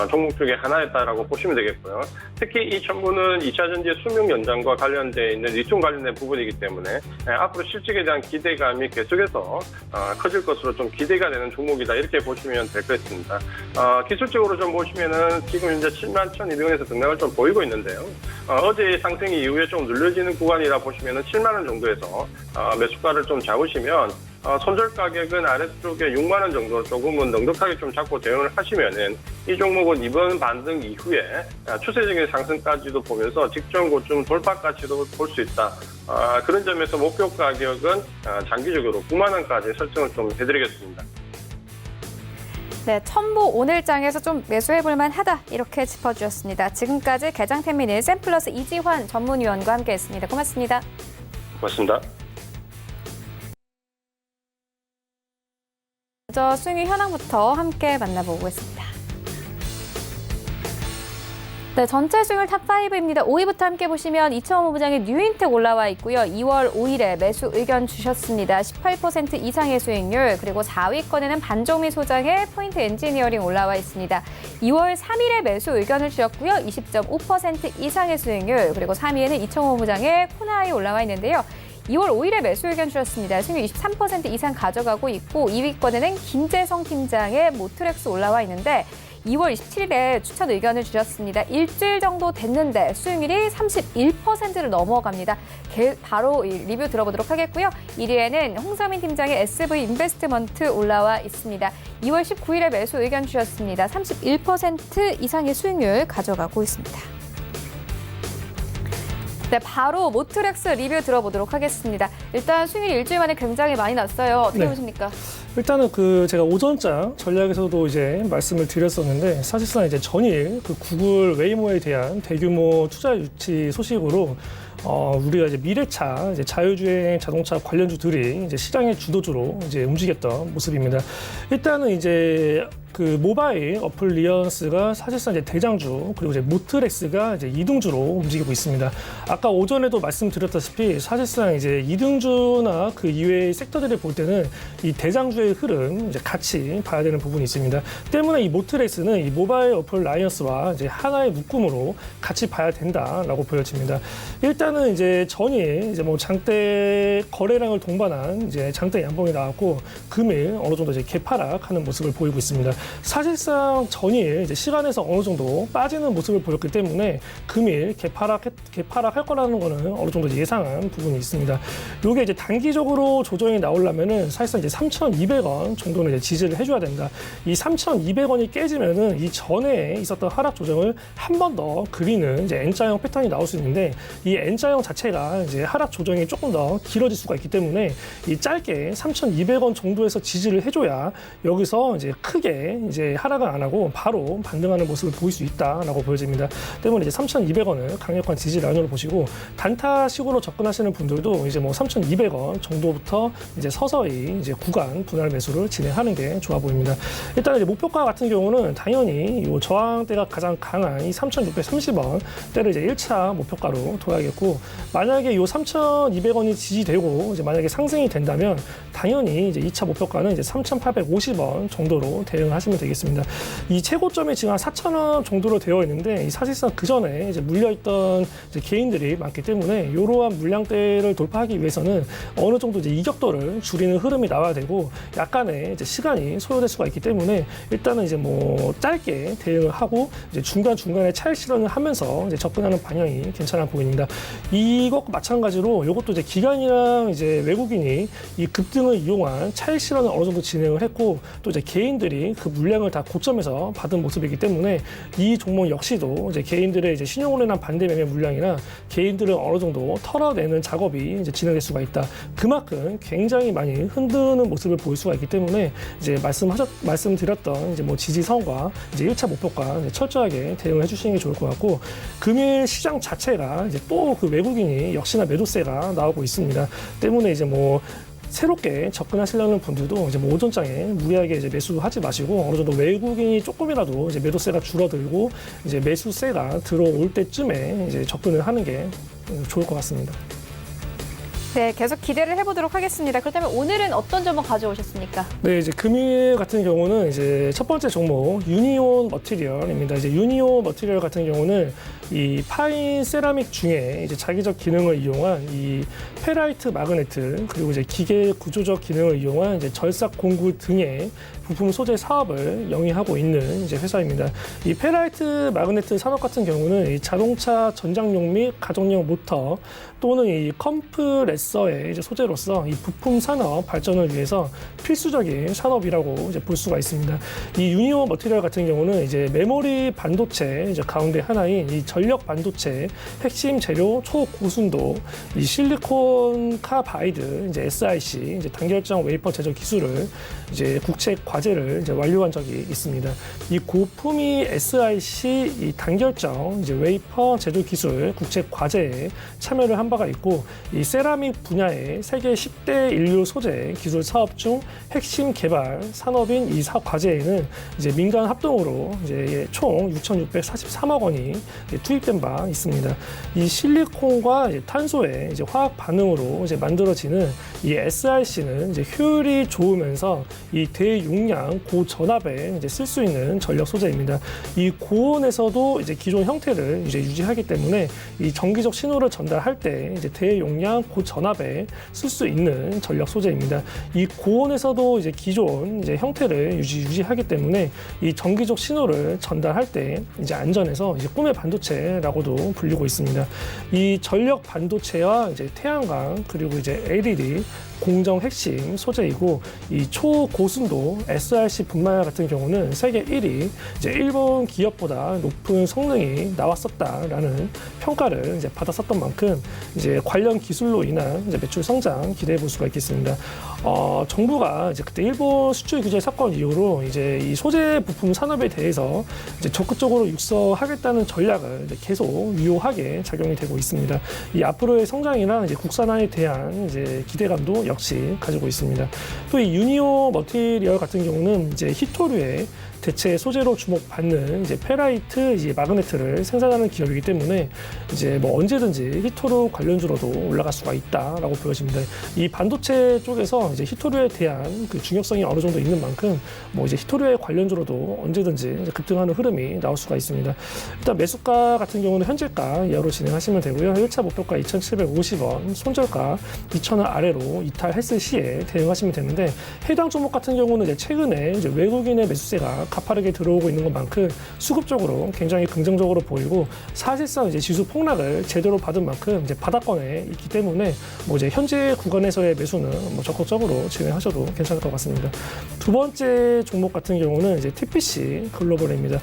Speaker 3: 종목 중에 하나였다라고 보시면 되겠고요. 특히 이 첨보는 2차 전지의 수명 연장과 관련되어 있는 리튬 관련된 부분이기 때문에 앞으로 실적에 대한 기대감이 계속해서 커질 것으로 좀 기대가 되는 종목이다 이렇게 보시면 될 것 같습니다. 기술적으로 좀 보시면은 지금 현재 71,200원에서 등락을 좀 보이고 있는데요. 어제의 상승 이후에 좀 눌려지는 구간이라 보시면은 7만 원 정도에서 매수가를 좀 잡으시면 손절 가격은 아래쪽에 6만 원 정도 조금은 넉넉하게 좀 잡고 대응을 하시면은 이 종목은 이번 반등 이후에 추세적인 상승까지도 보면서 직전 고점 돌파까지도 볼 수 있다. 그런 점에서 목표 가격은 장기적으로 9만 원까지 설정을 좀 해드리겠습니다.
Speaker 1: 네, 첨보 오늘장에서 좀 매수해볼 만하다 이렇게 짚어주셨습니다. 지금까지 개장태민의 샘플러스 이지환 전문위원과 함께했습니다. 고맙습니다.
Speaker 3: 고맙습니다.
Speaker 1: 먼저 수익 현황부터 함께 만나보겠습니다. 네, 전체 수익률 탑5입니다. 5위부터 함께 보시면 이청호 부장의 뉴인텍 올라와 있고요. 2월 5일에 매수 의견 주셨습니다. 18% 이상의 수익률, 그리고 4위권에는 반종미 소장의 포인트 엔지니어링 올라와 있습니다. 2월 3일에 매수 의견을 주셨고요. 20.5% 이상의 수익률, 그리고 3위에는 이청호 부장의 코나이 올라와 있는데요. 2월 5일에 매수 의견 주셨습니다. 수익률 23% 이상 가져가고 있고 2위권에는 김재성 팀장의 모트렉스 올라와 있는데 2월 27일에 추천 의견을 주셨습니다. 일주일 정도 됐는데 수익률이 31%를 넘어갑니다. 바로 리뷰 들어보도록 하겠고요. 1위에는 홍서민 팀장의 SV 인베스트먼트 올라와 있습니다. 2월 19일에 매수 의견 주셨습니다. 31% 이상의 수익률 가져가고 있습니다. 네, 바로 모트렉스 리뷰 들어보도록 하겠습니다. 일단 수익률이 일주일 만에 굉장히 많이 났어요. 어떻게 보십니까?
Speaker 4: 일단은 제가 오전장 전략에서도 이제 말씀을 드렸었는데 사실상 이제 전일 구글 웨이모에 대한 대규모 투자 유치 소식으로 우리가 이제 미래차, 이제 자율주행 자동차 관련주들이 이제 시장의 주도주로 이제 움직였던 모습입니다. 일단은 이제 모바일 어플 리언스가 사실상 이제 대장주, 그리고 이제 모트렉스가 이제 이등주로 움직이고 있습니다. 아까 오전에도 말씀드렸다시피 사실상 이제 이등주나 그 이외의 섹터들을 볼 때는 이 대장주의 흐름 이제 같이 봐야 되는 부분이 있습니다. 때문에 이 모트렉스는 이 모바일 어플 라이언스와 이제 하나의 묶음으로 같이 봐야 된다라고 보여집니다. 일단은 이제 전일 이제 장대 거래량을 동반한 이제 장대 양봉이 나왔고 금일 어느 정도 이제 개파락하는 모습을 보이고 있습니다. 사실상 전일 이제 시간에서 어느 정도 빠지는 모습을 보였기 때문에 금일 개파락할 거라는 거는 어느 정도 예상한 부분이 있습니다. 이게 이제 단기적으로 조정이 나오려면은 사실상 이제 3,200원 정도는 이제 지지를 해줘야 된다. 이 3,200원이 깨지면은 이 전에 있었던 하락 조정을 한 번 더 그리는 이제 N자형 패턴이 나올 수 있는데 이 N자형 자체가 이제 하락 조정이 조금 더 길어질 수가 있기 때문에 이 짧게 3,200원 정도에서 지지를 해줘야 여기서 이제 크게 이제 하락을 안 하고 바로 반등하는 모습을 보일 수 있다라고 보여집니다. 때문에 이제 3,200원을 강력한 지지 라인으로 보시고 단타식으로 접근하시는 분들도 이제 3,200원 정도부터 이제 서서히 이제 구간 분할 매수를 진행하는 게 좋아 보입니다. 일단 이제 목표가 같은 경우는 당연히 이 저항대가 가장 강한 이 3,630원대를 이제 1차 목표가로 둬야겠고 만약에 이 3,200원이 지지되고 이제 만약에 상승이 된다면 당연히 이제 2차 목표가는 이제 3,850원 정도로 대응을 하시면 되겠습니다. 이 최고점이 지금 한 4,000원 정도로 되어 있는데 사실상 그 전에 이제 물려있던 이제 개인들이 많기 때문에 이러한 물량대를 돌파하기 위해서는 어느 정도 이제 이격도를 줄이는 흐름이 나와야 되고 약간의 이제 시간이 소요될 수가 있기 때문에 일단은 이제 짧게 대응을 하고 이제 중간중간에 차익 실현을 하면서 이제 접근하는 방향이 괜찮아 보입니다. 이것과 마찬가지로 이것도 이제 기관이랑 이제 외국인이 이 급등을 이용한 차익 실현을 어느 정도 진행을 했고 또 이제 개인들이 그 물량을 다 고점에서 받은 모습이기 때문에 이 종목 역시도 이제 개인들의 이제 신용으로 인한 반대 매매 물량이나 개인들을 어느 정도 털어내는 작업이 이제 진행될 수가 있다. 그만큼 굉장히 많이 흔드는 모습을 보일 수가 있기 때문에 이제 말씀드렸던 이제 뭐 지지선과 이제 1차 목표가 이제 철저하게 대응을 해주시는 게 좋을 것 같고, 금일 시장 자체가 이제 또 그 외국인이 역시나 매도세가 나오고 있습니다. 때문에 이제 뭐 새롭게 접근하시려는 분들도 이제 뭐 오전장에 무리하게 이제 매수하지 마시고 어느 정도 외국인이 조금이라도 이제 매도세가 줄어들고 이제 매수세가 들어올 때쯤에 이제 접근을 하는 게 좋을 것 같습니다.
Speaker 1: 네, 계속 기대를 해보도록 하겠습니다. 그렇다면 오늘은 어떤 종목 가져오셨습니까?
Speaker 4: 네, 이제 금일 같은 경우는 이제 첫 번째 종목 유니온 머티리얼입니다. 이제 유니온 머티리얼 같은 경우는 이 파인 세라믹 중에 이제 자기적 기능을 이용한 이 페라이트 마그네트, 그리고 이제 기계 구조적 기능을 이용한 이제 절삭 공구 등의 부품 소재 사업을 영위하고 있는 이제 회사입니다. 이 페라이트 마그네트 산업 같은 경우는 이 자동차 전장용 및 가정용 모터 또는 이 컴프레서의 이제 소재로서 이 부품 산업 발전을 위해서 필수적인 산업이라고 이제 볼 수가 있습니다. 이 유니온 머티리얼 같은 경우는 이제 메모리 반도체 이제 가운데 하나인 이 전력 반도체 핵심 재료 초고순도 이 실리콘 카바이드 이제 SiC 이제 단결정 웨이퍼 제조 기술을 이제 국책 과제를 이제 완료한 적이 있습니다. 이 고품위 SiC 이 단결정 이제 웨이퍼 제조 기술 국책 과제에 참여를 한 바가 있고, 이 세라믹 분야의 세계 10대 인류 소재 기술 사업 중 핵심 개발 산업인 이 사업 과제에는 이제 민간 합동으로 이제 총 6,643억 원이 투입된 바 있습니다. 이 실리콘과 이제 탄소의 이제 화학 반응으로 이제 만들어지는 이 SiC는 이제 효율이 좋으면서 이 대용량 고전압에 이제 쓸 수 있는 전력 소재입니다. 이 고온에서도 이제 기존 형태를 이제 유지하기 때문에 이 정기적 신호를 전달할 때 이제 대용량 고전압에 쓸 수 있는 전력 소재입니다. 이 고온에서도 이제 기존 이제 형태를 유지하기 때문에 이 정기적 신호를 전달할 때 이제 안전해서 이제 꿈의 반도체라고도 불리고 있습니다. 이 전력 반도체와 이제 태양광 그리고 이제 LED 공정 핵심 소재이고, 이 초고순도 SiC 분말 같은 경우는 세계 1위 이제 일본 기업보다 높은 성능이 나왔었다라는 평가를 이제 받았었던 만큼 이제 관련 기술로 인한 이제 매출 성장 기대해 볼 수가 있겠습니다. 정부가 이제 그때 일본 수출 규제 사건 이후로 이제 이 소재 부품 산업에 대해서 이제 적극적으로 육성하겠다는 전략을 이제 계속 유효하게 작용이 되고 있습니다. 이 앞으로의 성장이나 이제 국산화에 대한 이제 기대감도 역시 가지고 있습니다. 또 이 유니온 머티리얼 같은 경우는 이제 히토류의 대체 소재로 주목받는 이제 페라이트 이제 마그네트를 생산하는 기업이기 때문에 이제 뭐 언제든지 히토류 관련주로도 올라갈 수가 있다라고 보여집니다. 이 반도체 쪽에서 이제 히토류에 대한 그 중요성이 어느 정도 있는 만큼 뭐 이제 히토류의 관련주로도 언제든지 이제 급등하는 흐름이 나올 수가 있습니다. 일단 매수가 같은 경우는 현재가 이하로 진행하시면 되고요. 1차 목표가 2,750원, 손절가 2,000원 아래로 이탈했을 시에 대응하시면 되는데, 해당 종목 같은 경우는 이제 최근에 이제 외국인의 매수세가 가파르게 들어오고 있는 것만큼 수급적으로 굉장히 긍정적으로 보이고, 사실상 이제 지수 폭락을 제대로 받은 만큼 이제 바닥권에 있기 때문에 뭐 이제 현재 구간에서의 매수는 뭐 적극적으로 진행하셔도 괜찮을 것 같습니다. 두 번째 종목 같은 경우는 이제 TPC 글로벌입니다.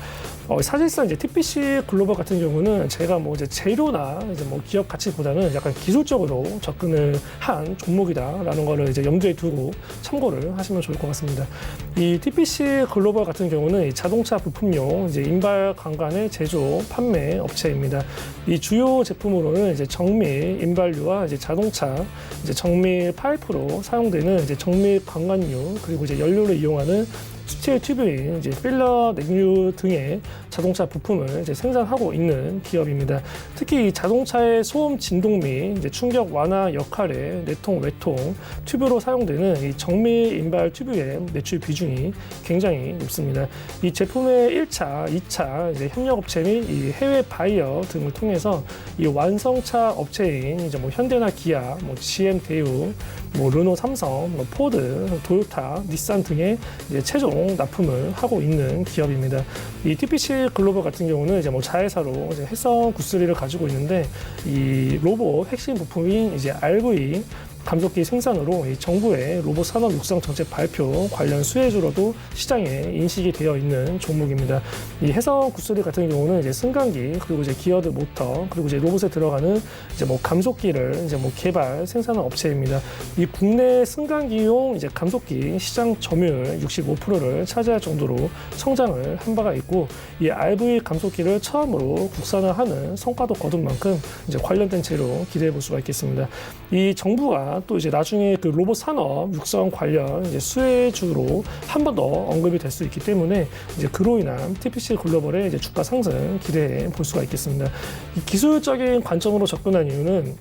Speaker 4: 사실상 이제 TPC 글로벌 같은 경우는 제가 뭐 이제 재료나 이제 뭐 기업 가치보다는 약간 기술적으로 접근을 한 종목이다라는 거를 이제 염두에 두고 참고를 하시면 좋을 것 같습니다. 이 TPC 글로벌 같은 경우는 이 자동차 부품용 이제 인발 관관의 제조 판매 업체입니다. 이 주요 제품으로는 이제 정밀 인발류와 이제 자동차 이제 정밀 파이프로 사용되는 이제 정밀 관관류, 그리고 이제 연료를 이용하는 스틸 튜브인 이제 필러 냉류 등의 자동차 부품을 이제 생산하고 있는 기업입니다. 특히 이 자동차의 소음 진동 및 이제 충격 완화 역할의 내통, 외통 튜브로 사용되는 이 정밀 인발 튜브의 매출 비중이 굉장히 높습니다. 이 제품의 1차, 2차 이제 협력업체 및 이 해외 바이어 등을 통해서 이 완성차 업체인 이제 뭐 현대나 기아, 뭐 GM 대우, 뭐 르노, 삼성, 뭐 포드, 도요타, 닛산 등의 이제 최종 납품을 하고 있는 기업입니다. 이 TPC 글로벌 같은 경우는 이제 뭐 자회사로 이제 해성 구스리를 가지고 있는데, 이 로봇 핵심 부품인 이제 RV 감속기 생산으로 이 정부의 로봇 산업 육성 정책 발표 관련 수혜주로도 시장에 인식이 되어 있는 종목입니다. 이 해성 구스리 같은 경우는 이제 승강기 그리고 이제 기어드 모터 그리고 이제 로봇에 들어가는 이제 뭐 감속기를 이제 뭐 개발 생산한 업체입니다. 이 국내 승강기용 이제 감속기 시장 점유율 65%를 차지할 정도로 성장을 한 바가 있고 이 RV 감속기를 처음으로 국산화하는 성과도 거둔 만큼 이제 관련된 재료 기대해 볼 수가 있겠습니다. 이 정부가 또 이제 나중에 그 로봇 산업 육성 관련 이제 수혜주로 한 번 더 언급이 될 수 있기 때문에 이제 그로 인한 TPC 글로벌의 이제 주가 상승 기대해 볼 수가 있겠습니다. 이 기술적인 관점으로 접근한 이유는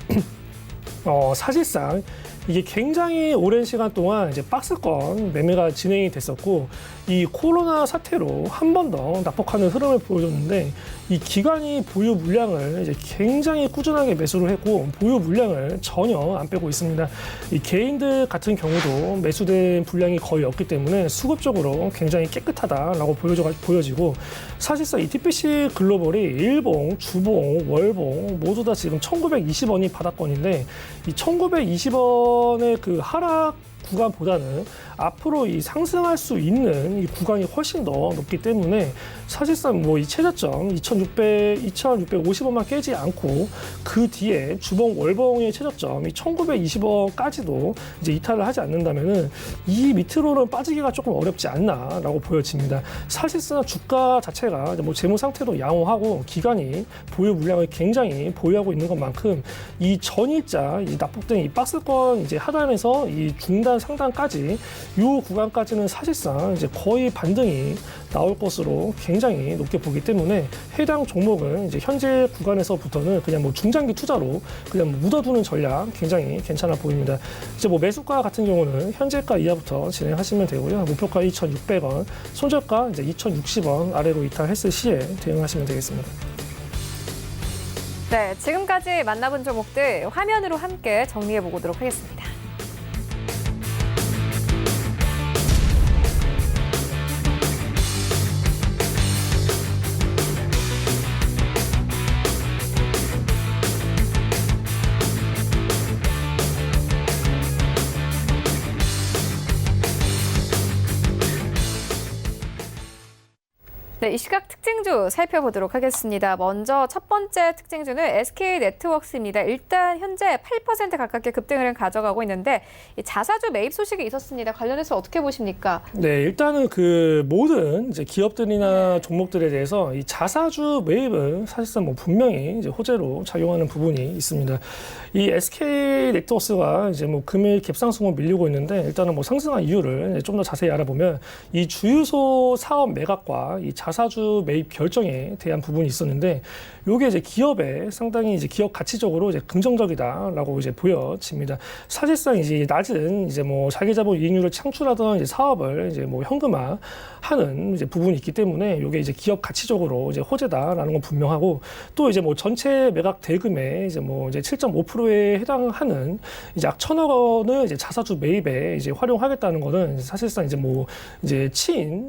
Speaker 4: 사실상 이게 굉장히 오랜 시간 동안 이제 박스권 매매가 진행이 됐었고 이 코로나 사태로 한 번 더 낙폭하는 흐름을 보여줬는데 이 기관이 보유 물량을 이제 굉장히 꾸준하게 매수를 했고 보유 물량을 전혀 안 빼고 있습니다. 이 개인들 같은 경우도 매수된 분량이 거의 없기 때문에 수급적으로 굉장히 깨끗하다라고 보여지고 사실상 이 TPC 글로벌이 일봉, 주봉, 월봉 모두 다 지금 1920원이 바닥권인데 이 1920원의 그 하락 구간보다는 앞으로 이 상승할 수 있는 이 구간이 훨씬 더 높기 때문에 사실상 뭐 이 최저점 2,650원만 깨지 않고 그 뒤에 주봉 월봉의 최저점 이 1,920원까지도 이제 이탈을 하지 않는다면은 이 밑으로는 빠지기가 조금 어렵지 않나라고 보여집니다. 사실상 주가 자체가 뭐 재무 상태도 양호하고 기관이 보유 물량을 굉장히 보유하고 있는 것만큼 이 전일자 이 납폭된 이 박스권 이제 하단에서 이 중단 상단까지 이 구간까지는 사실상 이제 거의 반등이 나올 것으로 굉장히 높게 보기 때문에 해당 종목은 이제 현재 구간에서부터는 그냥 뭐 중장기 투자로 그냥 뭐 묻어두는 전략 굉장히 괜찮아 보입니다. 이제 뭐 매수가 같은 경우는 현재가 이하부터 진행하시면 되고요. 목표가 2,600원, 손절가 이제 2,060원 아래로 이탈했을 시에 대응하시면 되겠습니다.
Speaker 1: 네, 지금까지 만나본 종목들 화면으로 함께 정리해 보도록 하겠습니다. 네, 이 시각 특징주 살펴보도록 하겠습니다. 먼저 첫 번째 특징주는 SK네트워크스입니다. 일단 현재 8% 가깝게 급등을 가져가고 있는데 이 자사주 매입 소식이 있었습니다. 관련해서 어떻게 보십니까?
Speaker 4: 네, 일단은 그 모든 이제 기업들이나 종목들에 대해서 이 자사주 매입은 사실상 뭐 분명히 이제 호재로 작용하는 부분이 있습니다. 이 SK네트워크스가 이제 뭐 금일 갭상승으로 밀리고 있는데 일단은 뭐 상승한 이유를 좀 더 자세히 알아보면 이 주유소 사업 매각과 이 자사주 매입 결정에 대한 부분이 있었는데 이게 이제 기업에 상당히 이제 기업 가치적으로 이제 긍정적이다라고 이제 보여집니다. 사실상 이제 낮은 이제 뭐 자기자본 이익률을 창출하던 이제 사업을 이제 뭐 현금화하는 이제 부분이 있기 때문에 이게 이제 기업 가치적으로 이제 호재다라는 건 분명하고 또 이제 뭐 전체 매각 대금의 이제 뭐 이제 7.5%에 해당하는 이제 약 1,000억 원을 이제 자사주 매입에 이제 활용하겠다는 거는 사실상 이제 뭐 이제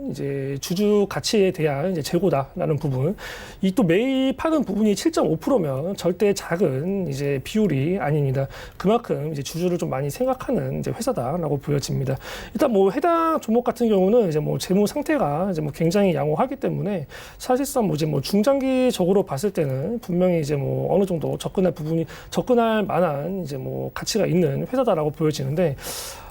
Speaker 4: 이제 주주 가치에 대한 이제 재고다라는 부분. 이 또 매입하는 부분이 7.5%면 절대 작은 이제 비율이 아닙니다. 그만큼 이제 주주를 좀 많이 생각하는 이제 회사다라고 보여집니다. 일단 뭐 해당 종목 같은 경우는 이제 뭐 재무 상태가 이제 뭐 굉장히 양호하기 때문에 사실상 뭐 이제 뭐 중장기적으로 봤을 때는 분명히 이제 뭐 어느 정도 접근할 만한 이제 뭐 가치가 있는 회사다라고 보여지는데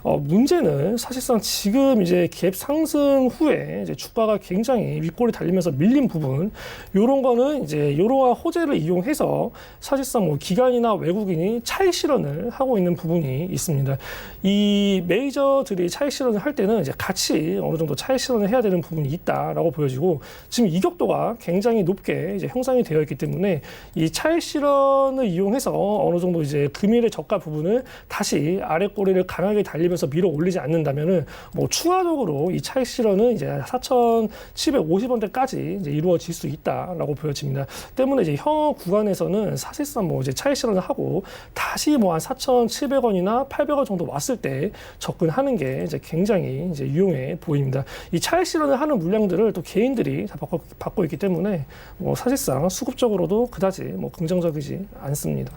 Speaker 4: 문제는 사실상 지금 이제 갭 상승 후에 이제 주가가 굉장히 윗골이 달리면서 밀린 부분, 요런 거는 이제 이러한 호재를 이용해서 사실상 뭐 기관이나 외국인이 차익 실현을 하고 있는 부분이 있습니다. 이 메이저들이 차익 실현을 할 때는 이제 같이 어느 정도 차익 실현을 해야 되는 부분이 있다라고 보여지고 지금 이격도가 굉장히 높게 이제 형성이 되어 있기 때문에 이 차익 실현을 이용해서 어느 정도 이제 금일의 저가 부분을 다시 아랫꼬리를 강하게 달리면서 밀어 올리지 않는다면은 뭐 추가적으로 이 차익 실현은 이제 4,750원대까지 이제 이루어질 수 있다라고 보여집니다. 때문에 이제 형 구간에서는 사실상 뭐 이제 차익 실현을 하고 다시 뭐 한 4,700원이나 800원 정도 왔을 때 접근하는 게 이제 굉장히 이제 유용해 보입니다. 이 차익 실현을 하는 물량들을 또 개인들이 다 받고 있기 때문에 뭐 사실상 수급적으로도 그다지 뭐 긍정적이지 않습니다.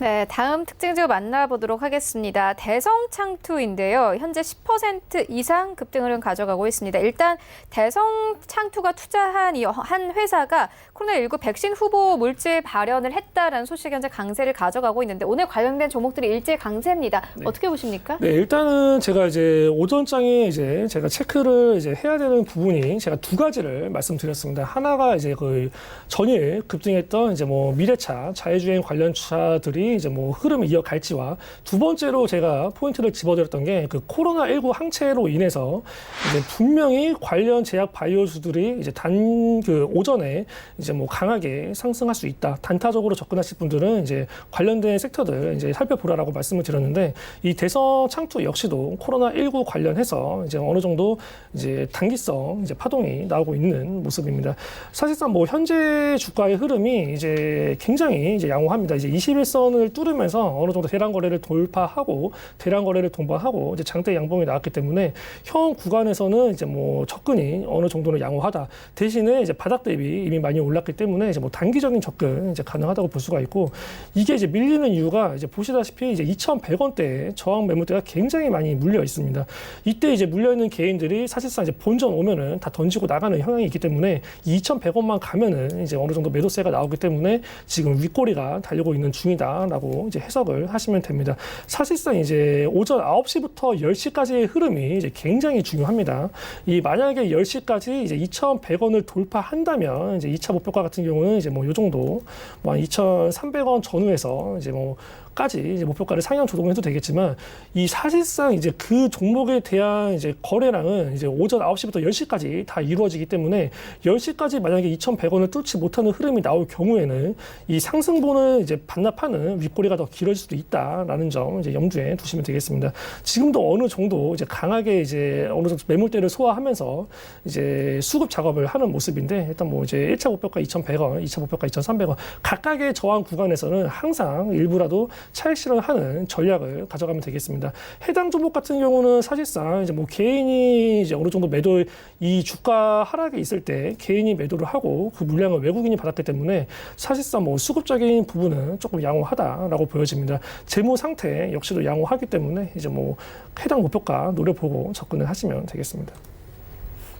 Speaker 1: 네, 다음 특징주 만나보도록 하겠습니다. 대성창투인데요. 현재 10% 이상 급등을 가져가고 있습니다. 일단 대성창투가 투자한 이 한 회사가 코로나19 백신 후보 물질 발현을 했다라는 소식이 현재 강세를 가져가고 있는데 오늘 관련된 종목들이 일제 강세입니다.
Speaker 4: 네.
Speaker 1: 어떻게 보십니까?
Speaker 4: 네, 일단은 제가 이제 오전장에 이제 제가 체크를 이제 해야 되는 부분이 제가 두 가지를 말씀드렸습니다. 하나가 이제 그 전일 급등했던 이제 뭐 미래차, 자율주행 관련 주사들이 이제 뭐 흐름을 이어갈지와 두 번째로 제가 포인트를 집어드렸던 게 그 코로나19 항체로 인해서 이제 분명히 관련 제약 바이오주들이 이제 그 오전에 이제 뭐 강하게 상승할 수 있다. 단타적으로 접근하실 분들은 이제 관련된 섹터들 이제 살펴보라라고 말씀을 드렸는데 이 대성창투 역시도 코로나19 관련해서 이제 어느 정도 이제 단기성 이제 파동이 나오고 있는 모습입니다. 사실상 뭐 현재 주가의 흐름이 이제 굉장히 이제 양호합니다. 이제 21선을 뚫으면서 어느 정도 대량 거래를 돌파하고 대량 거래를 동반하고 이제 장대 양봉이 나왔기 때문에 현 구간에서는 이제 뭐 접근이 어느 정도는 양호하다. 대신에 이제 바닥 대비 이미 많이 올랐기 때문에 이제 뭐 단기적인 접근 이제 가능하다고 볼 수가 있고 이게 이제 밀리는 이유가 이제 보시다시피 이제 2,100원대 저항 매물대가 굉장히 많이 물려 있습니다. 이때 이제 물려 있는 개인들이 사실상 이제 본전 오면은 다 던지고 나가는 형향이 있기 때문에 2,100원만 가면은 이제 어느 정도 매도세가 나오기 때문에 지금 윗꼬리가 달리고 있는 중이다라고 이제 해석을 하시면 됩니다. 사실상 이제 오전 9시부터 10시까지의 흐름이 이제 굉장히 중요합니다. 이 만약에 10시까지 이제 2,100원을 돌파한다면 이제 2차 목표가 같은 경우는 이제 뭐 요 정도 뭐 2,300원 전후에서 이제 뭐 까지 이제 목표가를 상향 조정해도 되겠지만 이 사실상 이제 그 종목에 대한 이제 거래량은 이제 오전 9시부터 10시까지 다 이루어지기 때문에 10시까지 만약에 2,100원을 뚫지 못하는 흐름이 나올 경우에는 이 상승분을 이제 반납하는 윗꼬리가 더 길어질 수도 있다라는 점 이제 염두에 두시면 되겠습니다. 지금도 어느 정도 이제 강하게 이제 어느 정도 매물대를 소화하면서 이제 수급 작업을 하는 모습인데 일단 뭐 이제 1차 목표가 2,100원, 2차 목표가 2,300원 각각의 저항 구간에서는 항상 일부라도 차익 실현하는 전략을 가져가면 되겠습니다. 해당 종목 같은 경우는 사실상 이제 뭐 개인이 이제 어느 정도 매도 이 주가 하락이 있을 때 개인이 매도를 하고 그 물량을 외국인이 받았기 때문에 사실상 뭐 수급적인 부분은 조금 양호하다라고 보여집니다. 재무 상태 역시도 양호하기 때문에 이제 뭐 해당 목표가 노려보고 접근을 하시면 되겠습니다.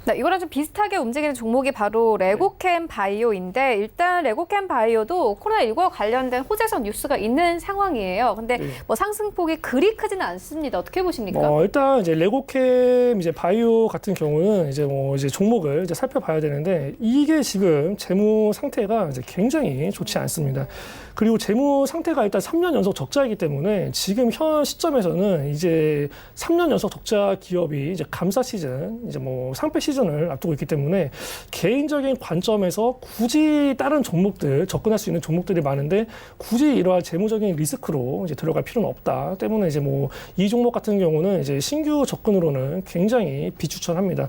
Speaker 1: 네, 이거랑 좀 비슷하게 움직이는 종목이 바로 레고캠 바이오인데 일단 레고캠 바이오도 코로나19와 관련된 호재성 뉴스가 있는 상황이에요. 근데 뭐 상승폭이 그리 크지는 않습니다. 어떻게 보십니까?
Speaker 4: 일단 이제 레고캠 이제 바이오 같은 경우는 이제 뭐 이제 종목을 이제 살펴봐야 되는데 이게 지금 재무 상태가 이제 굉장히 좋지 않습니다. 그리고 재무 상태가 일단 3년 연속 적자이기 때문에 지금 현 시점에서는 이제 3년 연속 적자 기업이 이제 감사 시즌, 이제 뭐 상패 시즌을 앞두고 있기 때문에 개인적인 관점에서 굳이 다른 종목들, 접근할 수 있는 종목들이 많은데 굳이 이러한 재무적인 리스크로 이제 들어갈 필요는 없다. 때문에 이제 뭐 이 종목 같은 경우는 이제 신규 접근으로는 굉장히 비추천합니다.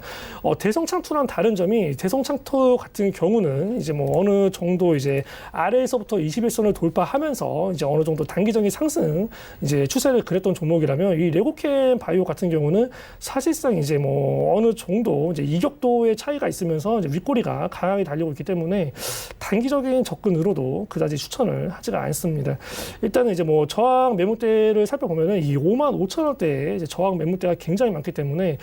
Speaker 4: 대성창투랑 다른 점이 대성창투 같은 경우는 이제 뭐 어느 정도 이제 아래에서부터 21선을 돌파하면서 이제 어느 정도 단기적인 상승 이제 추세를 그렸던 종목이라면 이 레고캠 바이오 같은 경우는 사실상 이제 뭐 어느 정도 이제 이격도의 차이가 있으면서 이제 윗꼬리가 강하게 달리고 있기 때문에 단기적인 접근으로도 그다지 추천을 하지가 않습니다. 일단은 이제 뭐 저항 매물대를 살펴보면은 이 55,000원대에 이제 저항 매물대가 굉장히 많기 때문에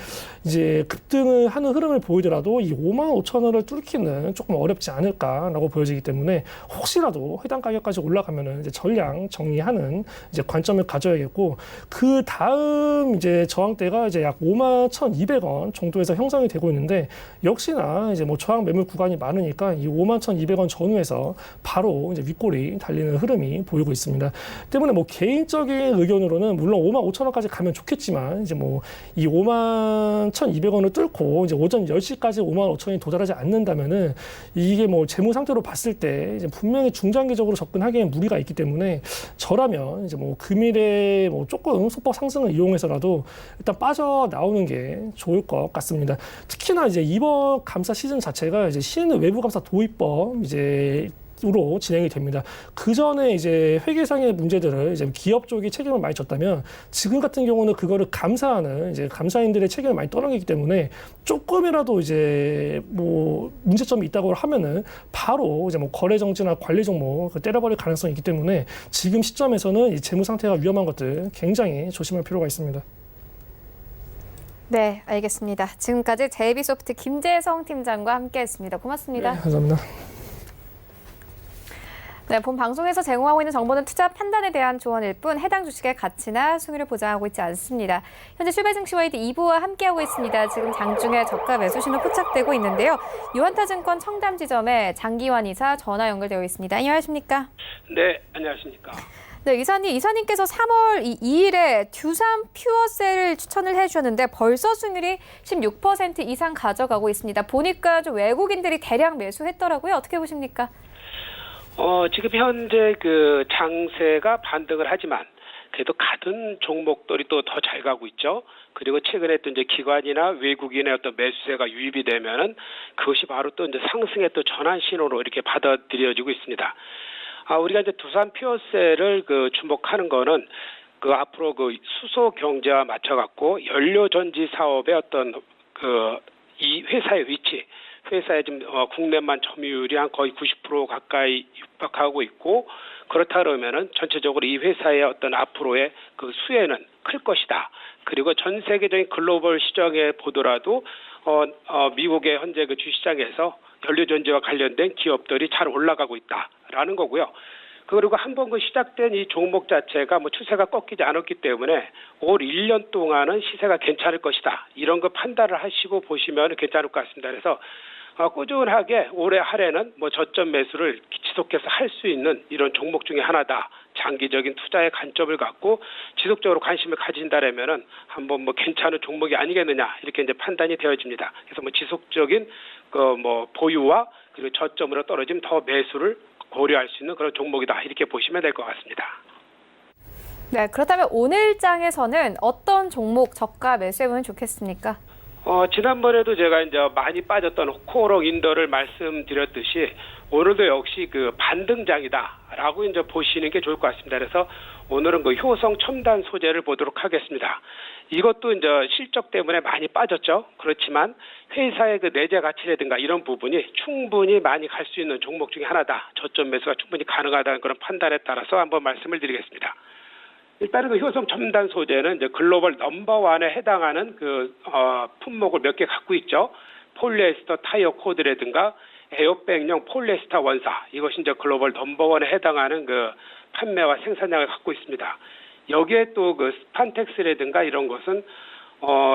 Speaker 4: 이제 급등을 하는 흐름을 보이더라도 이 55,000원을 뚫기는 조금 어렵지 않을까라고 보여지기 때문에 혹시라도 해당 가격까지 올라가면은 이제 전량 정리하는 이제 관점을 가져야겠고 그 다음 이제 저항대가 이제 약 51,200원 정도에서 형성이 되고 있는데 역시나 이제 뭐 저항 매물 구간이 많으니까 이 51,200원 전후에서 바로 이제 윗꼬리 달리는 흐름이 보이고 있습니다. 때문에 뭐 개인적인 의견으로는 물론 55,000원까지 가면 좋겠지만 이제 뭐 이 51,200원을 뚫고 이제 오전 10시까지 55,000원이 도달하지 않는다면은 이게 뭐 재무 상태로 봤을 때 이제 분명히 중장기적으로 접근하기엔 무리가 있기 때문에 저라면 이제 뭐 금일에 뭐 조금 소폭 상승을 이용해서라도 일단 빠져 나오는 게 좋을 것 같습니다. 특히나 이제 이번 감사 시즌 자체가 이제 신흥 외부 감사 도입법 이제 으로 진행이 됩니다. 그 전에 이제 회계상의 문제들을 이제 기업 쪽이 책임을 많이 졌다면 지금 같은 경우는 그거를 감사하는 이제 감사인들의 책임을 많이 떠넘기기 때문에 조금이라도 이제 뭐 문제점이 있다고 하면은 바로 이제 뭐 거래 정지나 관리 종목 때려버릴 가능성이 있기 때문에 지금 시점에서는 이 재무 상태가 위험한 것들 굉장히 조심할 필요가 있습니다.
Speaker 1: 네, 알겠습니다. 지금까지 JB소프트 김재성 팀장과 함께했습니다. 고맙습니다.
Speaker 4: 네, 감사합니다.
Speaker 1: 네, 본 방송에서 제공하고 있는 정보는 투자 판단에 대한 조언일 뿐 해당 주식의 가치나 수익률을 보장하고 있지 않습니다. 현재 출발 증시와이드 2부와 함께하고 있습니다. 지금 장중에 저가 매수 신호 포착되고 있는데요. 유한타증권 청담 지점에 장기환 이사 전화 연결되어 있습니다. 안녕하십니까?
Speaker 5: 네, 안녕하십니까.
Speaker 1: 네, 이사님께서 3월 2일에 듀산 퓨어셀을 추천을 해주셨는데 벌써 수익률이 16% 이상 가져가고 있습니다. 보니까 좀 외국인들이 대량 매수했더라고요. 어떻게 보십니까?
Speaker 5: 지금 현재 그 장세가 반등을 하지만 그래도 같은 종목들이 또 더 잘 가고 있죠. 그리고 최근에 또 이제 기관이나 외국인의 어떤 매수세가 유입이 되면은 그것이 바로 또 이제 상승의 또 전환 신호로 이렇게 받아들여지고 있습니다. 우리가 이제 두산 퓨어셀을 그 주목하는 거는 그 앞으로 그 수소 경제와 맞춰갖고 연료 전지 사업의 어떤 그 이 회사의 위치, 회사의 지금 국내만 점유율이 한 거의 90% 가까이 육박하고 있고 그렇다 그러면은 전체적으로 이 회사의 어떤 앞으로의 그 수혜는 클 것이다. 그리고 전 세계적인 글로벌 시장에 보더라도 미국의 현재 그 주시장에서 연료전지와 관련된 기업들이 잘 올라가고 있다라는 거고요. 그리고 한번 그 시작된 이 종목 자체가 뭐 추세가 꺾이지 않았기 때문에 올 1년 동안은 시세가 괜찮을 것이다. 이런 거 판단을 하시고 보시면 괜찮을 것 같습니다. 그래서 꾸준하게 올해 할애는 뭐 저점 매수를 지속해서 할 수 있는 이런 종목 중에 하나다. 장기적인 투자의 관점을 갖고 지속적으로 관심을 가진다라면은 한번 뭐 괜찮은 종목이 아니겠느냐 이렇게 이제 판단이 되어집니다. 그래서 뭐 지속적인 그 뭐 보유와 그리고 저점으로 떨어지면 더 매수를 고려할 수 있는 그런 종목이다 이렇게 보시면 될 것 같습니다.
Speaker 1: 네, 그렇다면 오늘 장에서는 어떤 종목 저가 매수해보면 좋겠습니까?
Speaker 5: 지난번에도 제가 이제 많이 빠졌던 코오롱 인더를 말씀드렸듯이 오늘도 역시 그 반등장이다라고 이제 보시는 게 좋을 것 같습니다. 그래서 오늘은 그 효성 첨단 소재를 보도록 하겠습니다. 이것도 이제 실적 때문에 많이 빠졌죠. 그렇지만 회사의 그 내재 가치라든가 이런 부분이 충분히 많이 갈 수 있는 종목 중에 하나다. 저점 매수가 충분히 가능하다는 그런 판단에 따라서 한번 말씀을 드리겠습니다. 일단은 그 효성 첨단 소재는 이제 글로벌 넘버원에 해당하는 그 품목을 몇 개 갖고 있죠. 폴리에스터 타이어 코드라든가 에어백용 폴리에스터 원사 이것이 이제 글로벌 넘버원에 해당하는 그 판매와 생산량을 갖고 있습니다. 여기에 또 그 스판텍스라든가 이런 것은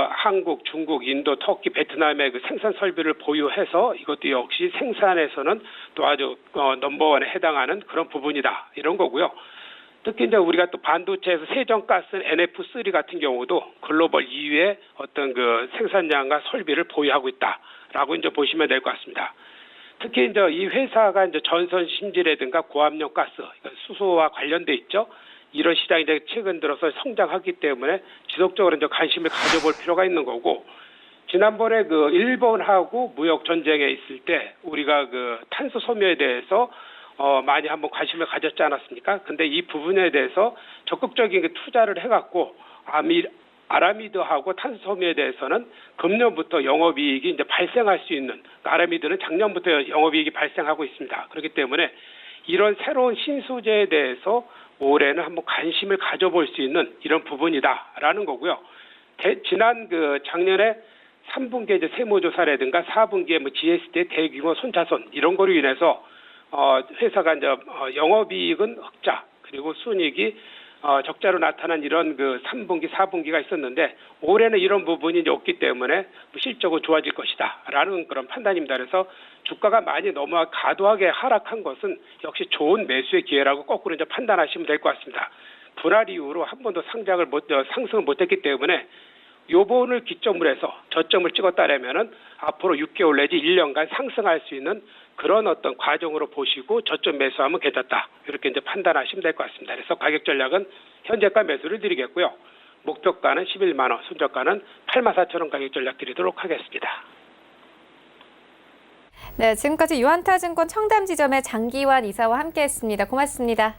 Speaker 5: 한국, 중국, 인도, 터키, 베트남의 그 생산 설비를 보유해서 이것도 역시 생산에서는 또 아주 넘버원에 해당하는 그런 부분이다 이런 거고요. 특히 이제 우리가 또 반도체에서 세정가스 NF3 같은 경우도 글로벌 2위의 어떤 그 생산량과 설비를 보유하고 있다라고 이제 보시면 될 것 같습니다. 특히 이제 이 회사가 이제 전선 심지라든가 고압력 가스, 수소와 관련돼 있죠. 이런 시장이 이제 최근 들어서 성장하기 때문에 지속적으로 이제 관심을 가져볼 필요가 있는 거고, 지난번에 그 일본하고 무역 전쟁에 있을 때 우리가 그 탄소 소멸에 대해서 많이 한번 관심을 가졌지 않았습니까? 근데 이 부분에 대해서 적극적인 그 투자를 해갖고 아라미드하고 탄소 소멸에 대해서는 금년부터 영업이익이 이제 발생할 수 있는, 아라미드는 작년부터 영업이익이 발생하고 있습니다. 그렇기 때문에 이런 새로운 신소재에 대해서 올해는 한번 관심을 가져볼 수 있는 이런 부분이다라는 거고요. 지난 그 작년에 3분기에 이제 세무조사라든가 4분기에 뭐 GST의 대규모 손자손 이런 거로 인해서 회사가 이제 영업이익은 흑자 그리고 순이익이 적자로 나타난 이런 그 3분기, 4분기가 있었는데 올해는 이런 부분이 이제 없기 때문에 실적으로 좋아질 것이다라는 그런 판단입니다. 그래서 주가가 많이 너무 과도하게 하락한 것은 역시 좋은 매수의 기회라고 거꾸로 이제 판단하시면 될 것 같습니다. 분할 이후로 한 번도 상승을 못했기 때문에 요번을 기점으로 해서 저점을 찍었다라면은 앞으로 6개월 내지 1년간 상승할 수 있는 그런 어떤 과정으로 보시고 저점 매수하면 괜찮다. 이렇게 이제 판단하시면 될 것 같습니다. 그래서 가격 전략은 현재가 매수를 드리겠고요. 목표가는 11만 원, 손절가는 84,000원 가격 전략 드리도록 하겠습니다.
Speaker 1: 네, 지금까지 유한타증권 청담지점의 장기환 이사와 함께했습니다. 고맙습니다.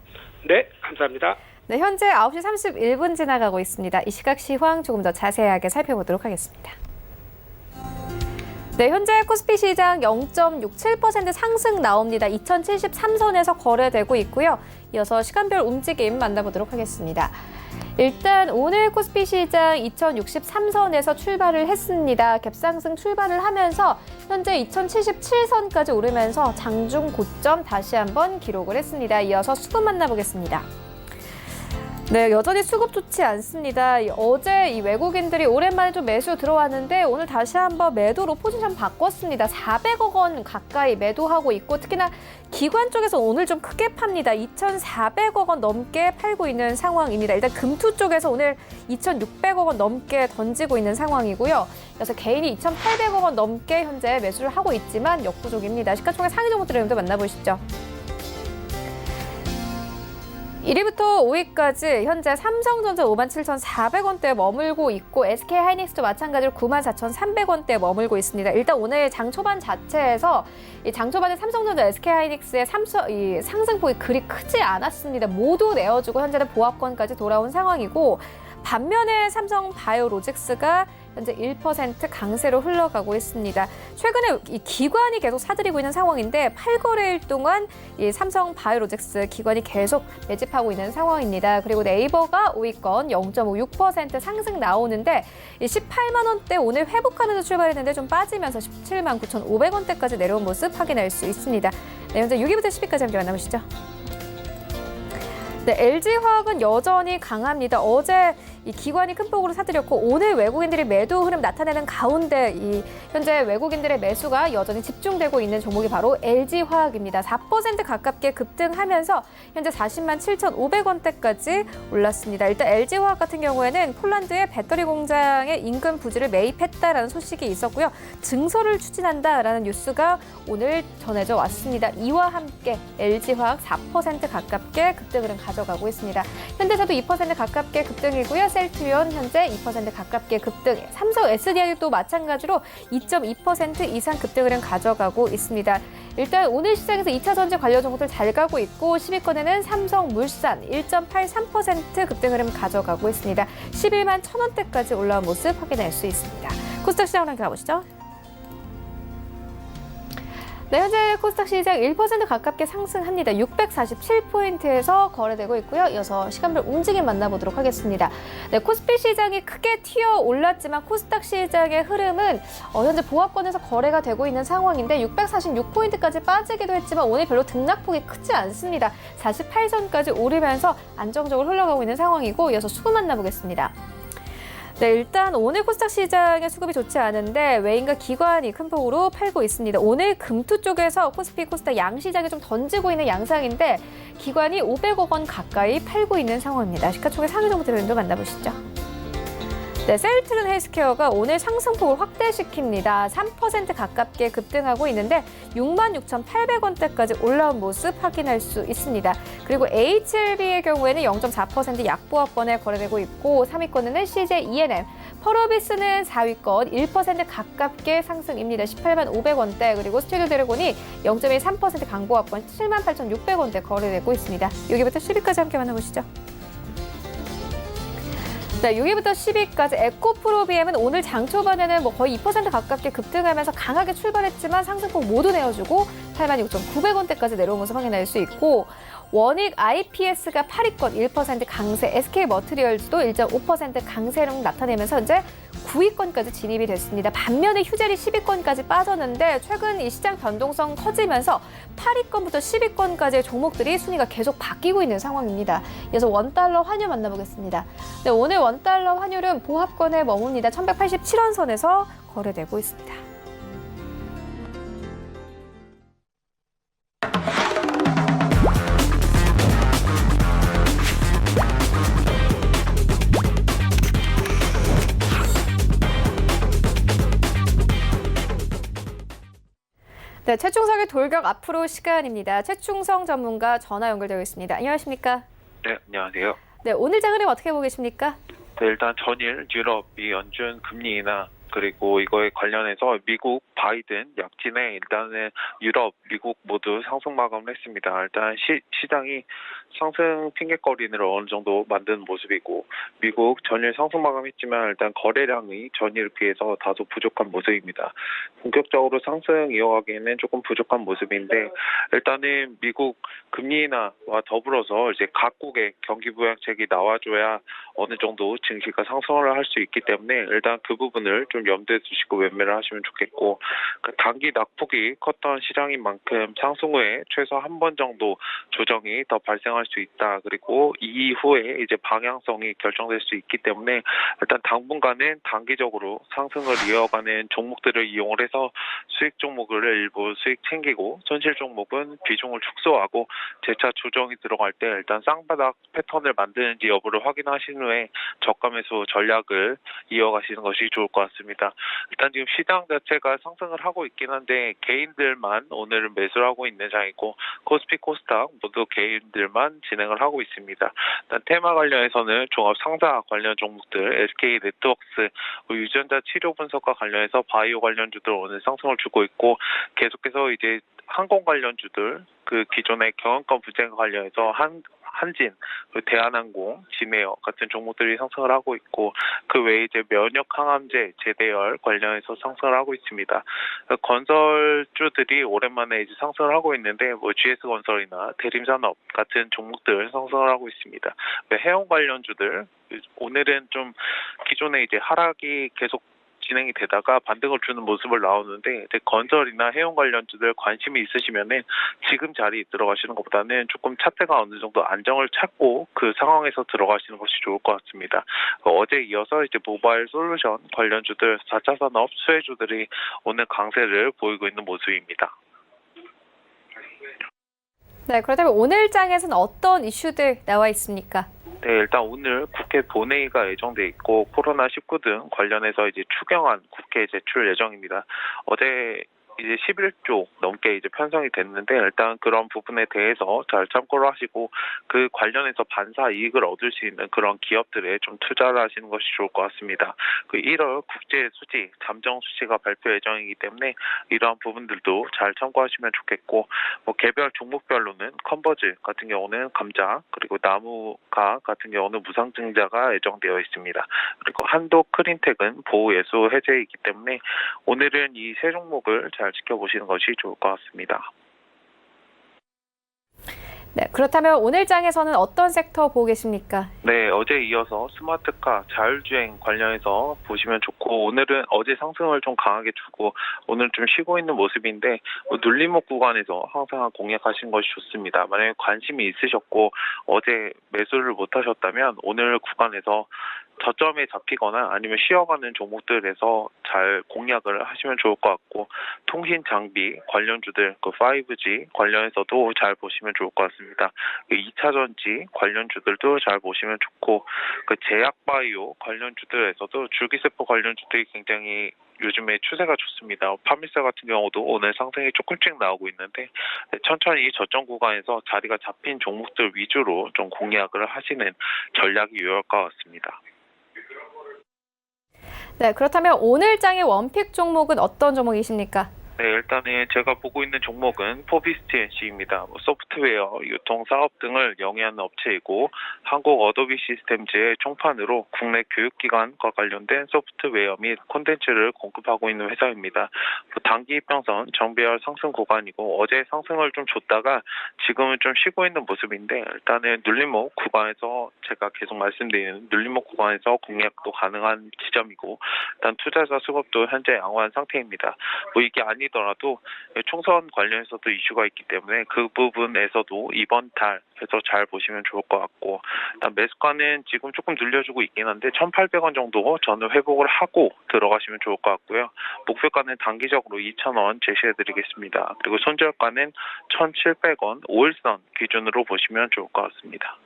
Speaker 5: 네, 감사합니다.
Speaker 1: 네, 현재 9시 31분 지나가고 있습니다. 이 시각 시황 조금 더 자세하게 살펴보도록 하겠습니다. 네, 현재 코스피 시장 0.67% 상승 나옵니다. 2073선에서 거래되고 있고요. 이어서 시간별 움직임 만나보도록 하겠습니다. 일단 오늘 코스피 시장 2063선에서 출발을 했습니다. 갭상승 출발을 하면서 현재 2077선까지 오르면서 장중 고점 다시 한번 기록을 했습니다. 이어서 수급 만나보겠습니다. 네, 여전히 수급 좋지 않습니다. 어제 이 외국인들이 오랜만에 좀 매수 들어왔는데 오늘 다시 한번 매도로 포지션 바꿨습니다. 400억 원 가까이 매도하고 있고 특히나 기관 쪽에서 오늘 좀 크게 팝니다. 2,400억 원 넘게 팔고 있는 상황입니다. 일단 금투 쪽에서 오늘 2,600억 원 넘게 던지고 있는 상황이고요. 그래서 개인이 2,800억 원 넘게 현재 매수를 하고 있지만 역부족입니다. 시가총액 상위 종목들을 좀 만나보시죠. 1위부터 5위까지 현재 삼성전자 57,400원대에 머물고 있고 SK하이닉스도 마찬가지로 94,300원대에 머물고 있습니다. 일단 오늘 장 초반 자체에서 이 장 초반에 삼성전자, SK하이닉스의 이 상승폭이 그리 크지 않았습니다. 모두 내어주고 현재는 보합권까지 돌아온 상황이고 반면에 삼성바이오로직스가 현재 1% 강세로 흘러가고 있습니다. 최근에 이 기관이 계속 사들이고 있는 상황인데 8거래일 동안 이 삼성바이오로직스 기관이 계속 매집하고 있는 상황입니다. 그리고 네이버가 5위권 0.56% 상승 나오는데 18만 원대 오늘 회복하면서 출발했는데 좀 빠지면서 17만 9,500원대까지 내려온 모습 확인할 수 있습니다. 네, 현재 6위부터 10위까지 함께 만나보시죠. 네, LG화학은 여전히 강합니다. 어제 이 기관이 큰 폭으로 사들였고 오늘 외국인들이 매도 흐름 나타내는 가운데 이 현재 외국인들의 매수가 여전히 집중되고 있는 종목이 바로 LG화학입니다. 4% 가깝게 급등하면서 현재 40만 7,500원대까지 올랐습니다. 일단 LG화학 같은 경우에는 폴란드의 배터리 공장의 인근 부지를 매입했다라는 소식이 있었고요. 증설을 추진한다라는 뉴스가 오늘 전해져 왔습니다. 이와 함께 LG화학 4% 가깝게 급등 흐름 가져가고 있습니다. 현대차도 2% 가깝게 급등이고요. 셀트리온 현재 2% 가깝게 급등, 삼성 SDI도 마찬가지로 2.2% 이상 급등 흐름 가져가고 있습니다. 일단 오늘 시장에서 2차 전지 관련 종목들 잘 가고 있고 10위권에는 삼성물산 1.83% 급등 흐름 가져가고 있습니다. 11만 1,000원대까지 올라온 모습 확인할 수 있습니다. 코스닥 시장으로 함께 가보시죠. 네, 현재 코스닥 시장 1% 가깝게 상승합니다. 647포인트에서 거래되고 있고요. 이어서 시간별 움직임 만나보도록 하겠습니다. 네, 코스피 시장이 크게 튀어 올랐지만 코스닥 시장의 흐름은 현재 보합권에서 거래가 되고 있는 상황인데 646포인트까지 빠지기도 했지만 오늘 별로 등락폭이 크지 않습니다. 48선까지 오르면서 안정적으로 흘러가고 있는 상황이고 이어서 수급 만나보겠습니다. 네, 일단 오늘 코스닥 시장의 수급이 좋지 않은데 외인과 기관이 큰 폭으로 팔고 있습니다. 오늘 금투 쪽에서 코스피, 코스닥 양시장이 좀 던지고 있는 양상인데 기관이 500억 원 가까이 팔고 있는 상황입니다. 시가총액 상위 종목들을 좀 만나보시죠. 네, 셀트리온 헬스케어가 오늘 상승폭을 확대시킵니다. 3% 가깝게 급등하고 있는데 66,800원대까지 올라온 모습 확인할 수 있습니다. 그리고 HLB의 경우에는 0.4% 약보합권에 거래되고 있고 3위권에는 CJ ENM, 펄어비스는 4위권 1% 가깝게 상승입니다. 18만 500원대, 그리고 스튜디오 드래곤이 0.13% 강보합권 7만 8,600원대 거래되고 있습니다. 여기부터 10위까지 함께 만나보시죠. 네, 6위부터 10위까지 에코프로비엠은 오늘 장 초반에는 거의 2% 가깝게 급등하면서 강하게 출발했지만 상승폭 모두 내어주고 86,900원대까지 내려온 모습 확인할 수 있고 원익 IPS가 8위권 1% 강세, SK머티리얼즈도 1.5% 강세를 나타내면서 현재 9위권까지 진입이 됐습니다. 반면에 휴젤이 10위권까지 빠졌는데 최근 이 시장 변동성 커지면서 8위권부터 10위권까지의 종목들이 순위가 계속 바뀌고 있는 상황입니다. 이어서 원달러 환율 만나보겠습니다. 네, 오늘 원달러 환율은 보합권에 머뭅니다. 1187원 선에서 거래되고 있습니다. 네, 최충성의 돌격 앞으로 시간입니다. 최충성 전문가 전화 연결되어 있습니다. 안녕하십니까?
Speaker 6: 네, 안녕하세요.
Speaker 1: 네, 오늘 장 흐름 어떻게 보고 계십니까?
Speaker 6: 네, 일단 전일 유럽, 미 연준 금리 인하 그리고 이거에 관련해서 미국 바이든 약진에 일단은 유럽, 미국 모두 상승 마감을 했습니다. 일단 시장이 상승 핑계거리를 어느 정도 만드는 모습이고 미국 전일 상승 마감했지만 일단 거래량이 전일에 비해서 다소 부족한 모습입니다. 본격적으로 상승 이어가기에는 조금 부족한 모습인데 일단은 미국 금리 인하와 더불어서 이제 각국의 경기 부양책이 나와줘야 어느 정도 증시가 상승을 할 수 있기 때문에 일단 그 부분을 좀 염두에 두시고 매매를 하시면 좋겠고 그 단기 낙폭이 컸던 시장인 만큼 상승 후에 최소 한 번 정도 조정이 더 발생할 수 있다. 그리고 이후에 이제 방향성이 결정될 수 있기 때문에 일단 당분간은 단기적으로 상승을 이어가는 종목들을 이용을 해서 수익 종목을 일부 수익 챙기고 손실 종목은 비중을 축소하고 재차 조정이 들어갈 때 일단 쌍바닥 패턴을 만드는지 여부를 확인하신 후에 저가 매수 전략을 이어가시는 것이 좋을 것 같습니다. 일단 지금 시장 자체가 상승을 하고 있긴 한데 개인들만 오늘은 매수를 하고 있는 장이고 코스피 코스닥 모두 개인들만 진행을 하고 있습니다. 일단 테마 관련해서는 종합 상사 관련 종목들 SK 네트워크스 유전자 치료 분석과 관련해서 바이오 관련주들 오늘 상승을 주고 있고 계속해서 이제 항공 관련주들 그 기존의 경영권 분쟁과 관련해서 한진, 대한항공, 진에어 같은 종목들이 상승을 하고 있고 그 외에 이제 면역 항암제, 제대열 관련해서 상승을 하고 있습니다. 건설주들이 오랜만에 이제 상승을 하고 있는데 뭐 GS건설이나 대림산업 같은 종목들 상승을 하고 있습니다. 해운 관련주들 오늘은 좀 기존에 이제 하락이 계속 진행이 되다가 반등을 주는 모습을 나오는데 건설이나 해운 관련주들 관심이 있으시면은 지금 자리에 들어가시는 것보다는 조금 차트가 어느 정도 안정을 찾고 그 상황에서 들어가시는 것이 좋을 것 같습니다. 어제 이어서 이제 모바일 솔루션 관련주들 4차 산업 수혜주들이 오늘 강세를 보이고 있는 모습입니다.
Speaker 1: 네, 그렇다면 오늘 장에서는 어떤 이슈들 나와 있습니까?
Speaker 6: 네, 일단 오늘 국회 본회의가 예정돼 있고 코로나19 등 관련해서 이제 추경안 국회에 제출 예정입니다. 어제 이제 11조 넘게 이제 편성이 됐는데 일단 그런 부분에 대해서 잘 참고를 하시고 그 관련해서 반사 이익을 얻을 수 있는 그런 기업들에 좀 투자를 하시는 것이 좋을 것 같습니다. 그 1월 국제 수지, 잠정 수지가 발표 예정이기 때문에 이러한 부분들도 잘 참고하시면 좋겠고 뭐 개별 종목별로는 컨버즈 같은 경우는 감자 그리고 나무가 같은 경우는 무상증자가 예정되어 있습니다. 그리고 한도 크린텍은 보호예수 해제이기 때문에 오늘은 이 세 종목을 잘 지켜보시는 것이 좋을 것 같습니다.
Speaker 1: 네, 그렇다면 오늘 장에서는 어떤 섹터 보고 계십니까?
Speaker 6: 네, 어제 이어서 스마트카, 자율주행 관련해서 보시면 좋고 오늘은 어제 상승을 좀 강하게 주고 오늘 좀 쉬고 있는 모습인데 눌림목 구간에서 항상 공략하시는 것이 좋습니다. 만약에 관심이 있으셨고 어제 매수를 못하셨다면 오늘 구간에서 저점에 잡히거나 아니면 쉬어가는 종목들에서 잘 공략을 하시면 좋을 것 같고 통신 장비 관련주들 그 5G 관련해서도 잘 보시면 좋을 것 같습니다. 2차 전지 관련주들도 잘 보시면 좋고 그 제약바이오 관련주들에서도 줄기세포 관련주들이 굉장히 요즘에 추세가 좋습니다. 파밀사 같은 경우도 오늘 상승이 조금씩 나오고 있는데 천천히 저점 구간에서 자리가 잡힌 종목들 위주로 좀 공략을 하시는 전략이 유효할 것 같습니다.
Speaker 1: 네, 그렇다면 오늘 장의 원픽 종목은 어떤 종목이십니까?
Speaker 6: 네, 일단은 제가 보고 있는 종목은 포비스TNC입니다. 소프트웨어, 유통 사업 등을 영위하는 업체이고 한국 어도비 시스템즈의 총판으로 국내 교육기관과 관련된 소프트웨어 및 콘텐츠를 공급하고 있는 회사입니다. 단기 이평선 정배열 상승 구간이고 어제 상승을 좀 줬다가 지금은 좀 쉬고 있는 모습인데 일단은 눌림목 구간에서 제가 계속 말씀드리는 눌림목 구간에서 공략도 가능한 지점이고 일단 투자자 수급도 현재 양호한 상태입니다. 뭐 이게 아니더라도 총선 관련해서도 이슈가 있기 때문에 그 부분에서도 이번 달에서 잘 보시면 좋을 것 같고 일단 매수가는 지금 조금 늘려주고 있긴 한데 1,800원 정도 저는 회복을 하고 들어가시면 좋을 것 같고요. 목표가는 단기적으로 2,000원 제시해드리겠습니다. 그리고 손절가는 1,700원 5일선 기준으로 보시면 좋을 것 같습니다.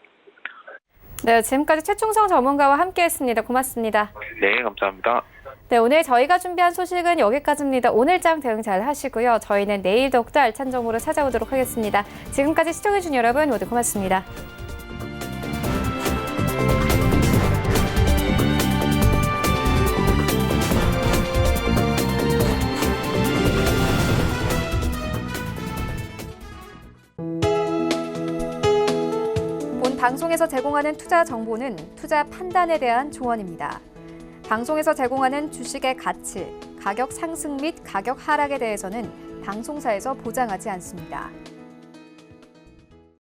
Speaker 1: 네, 지금까지 최충성 전문가와 함께했습니다. 고맙습니다.
Speaker 6: 네, 감사합니다.
Speaker 1: 네, 오늘 저희가 준비한 소식은 여기까지입니다. 오늘 장 대응 잘 하시고요. 저희는 내일 더욱더 알찬 정보로 찾아오도록 하겠습니다. 지금까지 시청해주신 여러분 모두 고맙습니다. 방송에서 제공하는 투자 정보는 투자 판단에 대한 조언입니다. 방송에서 제공하는 주식의 가치, 가격 상승 및 가격 하락에 대해서는 방송사에서 보장하지 않습니다.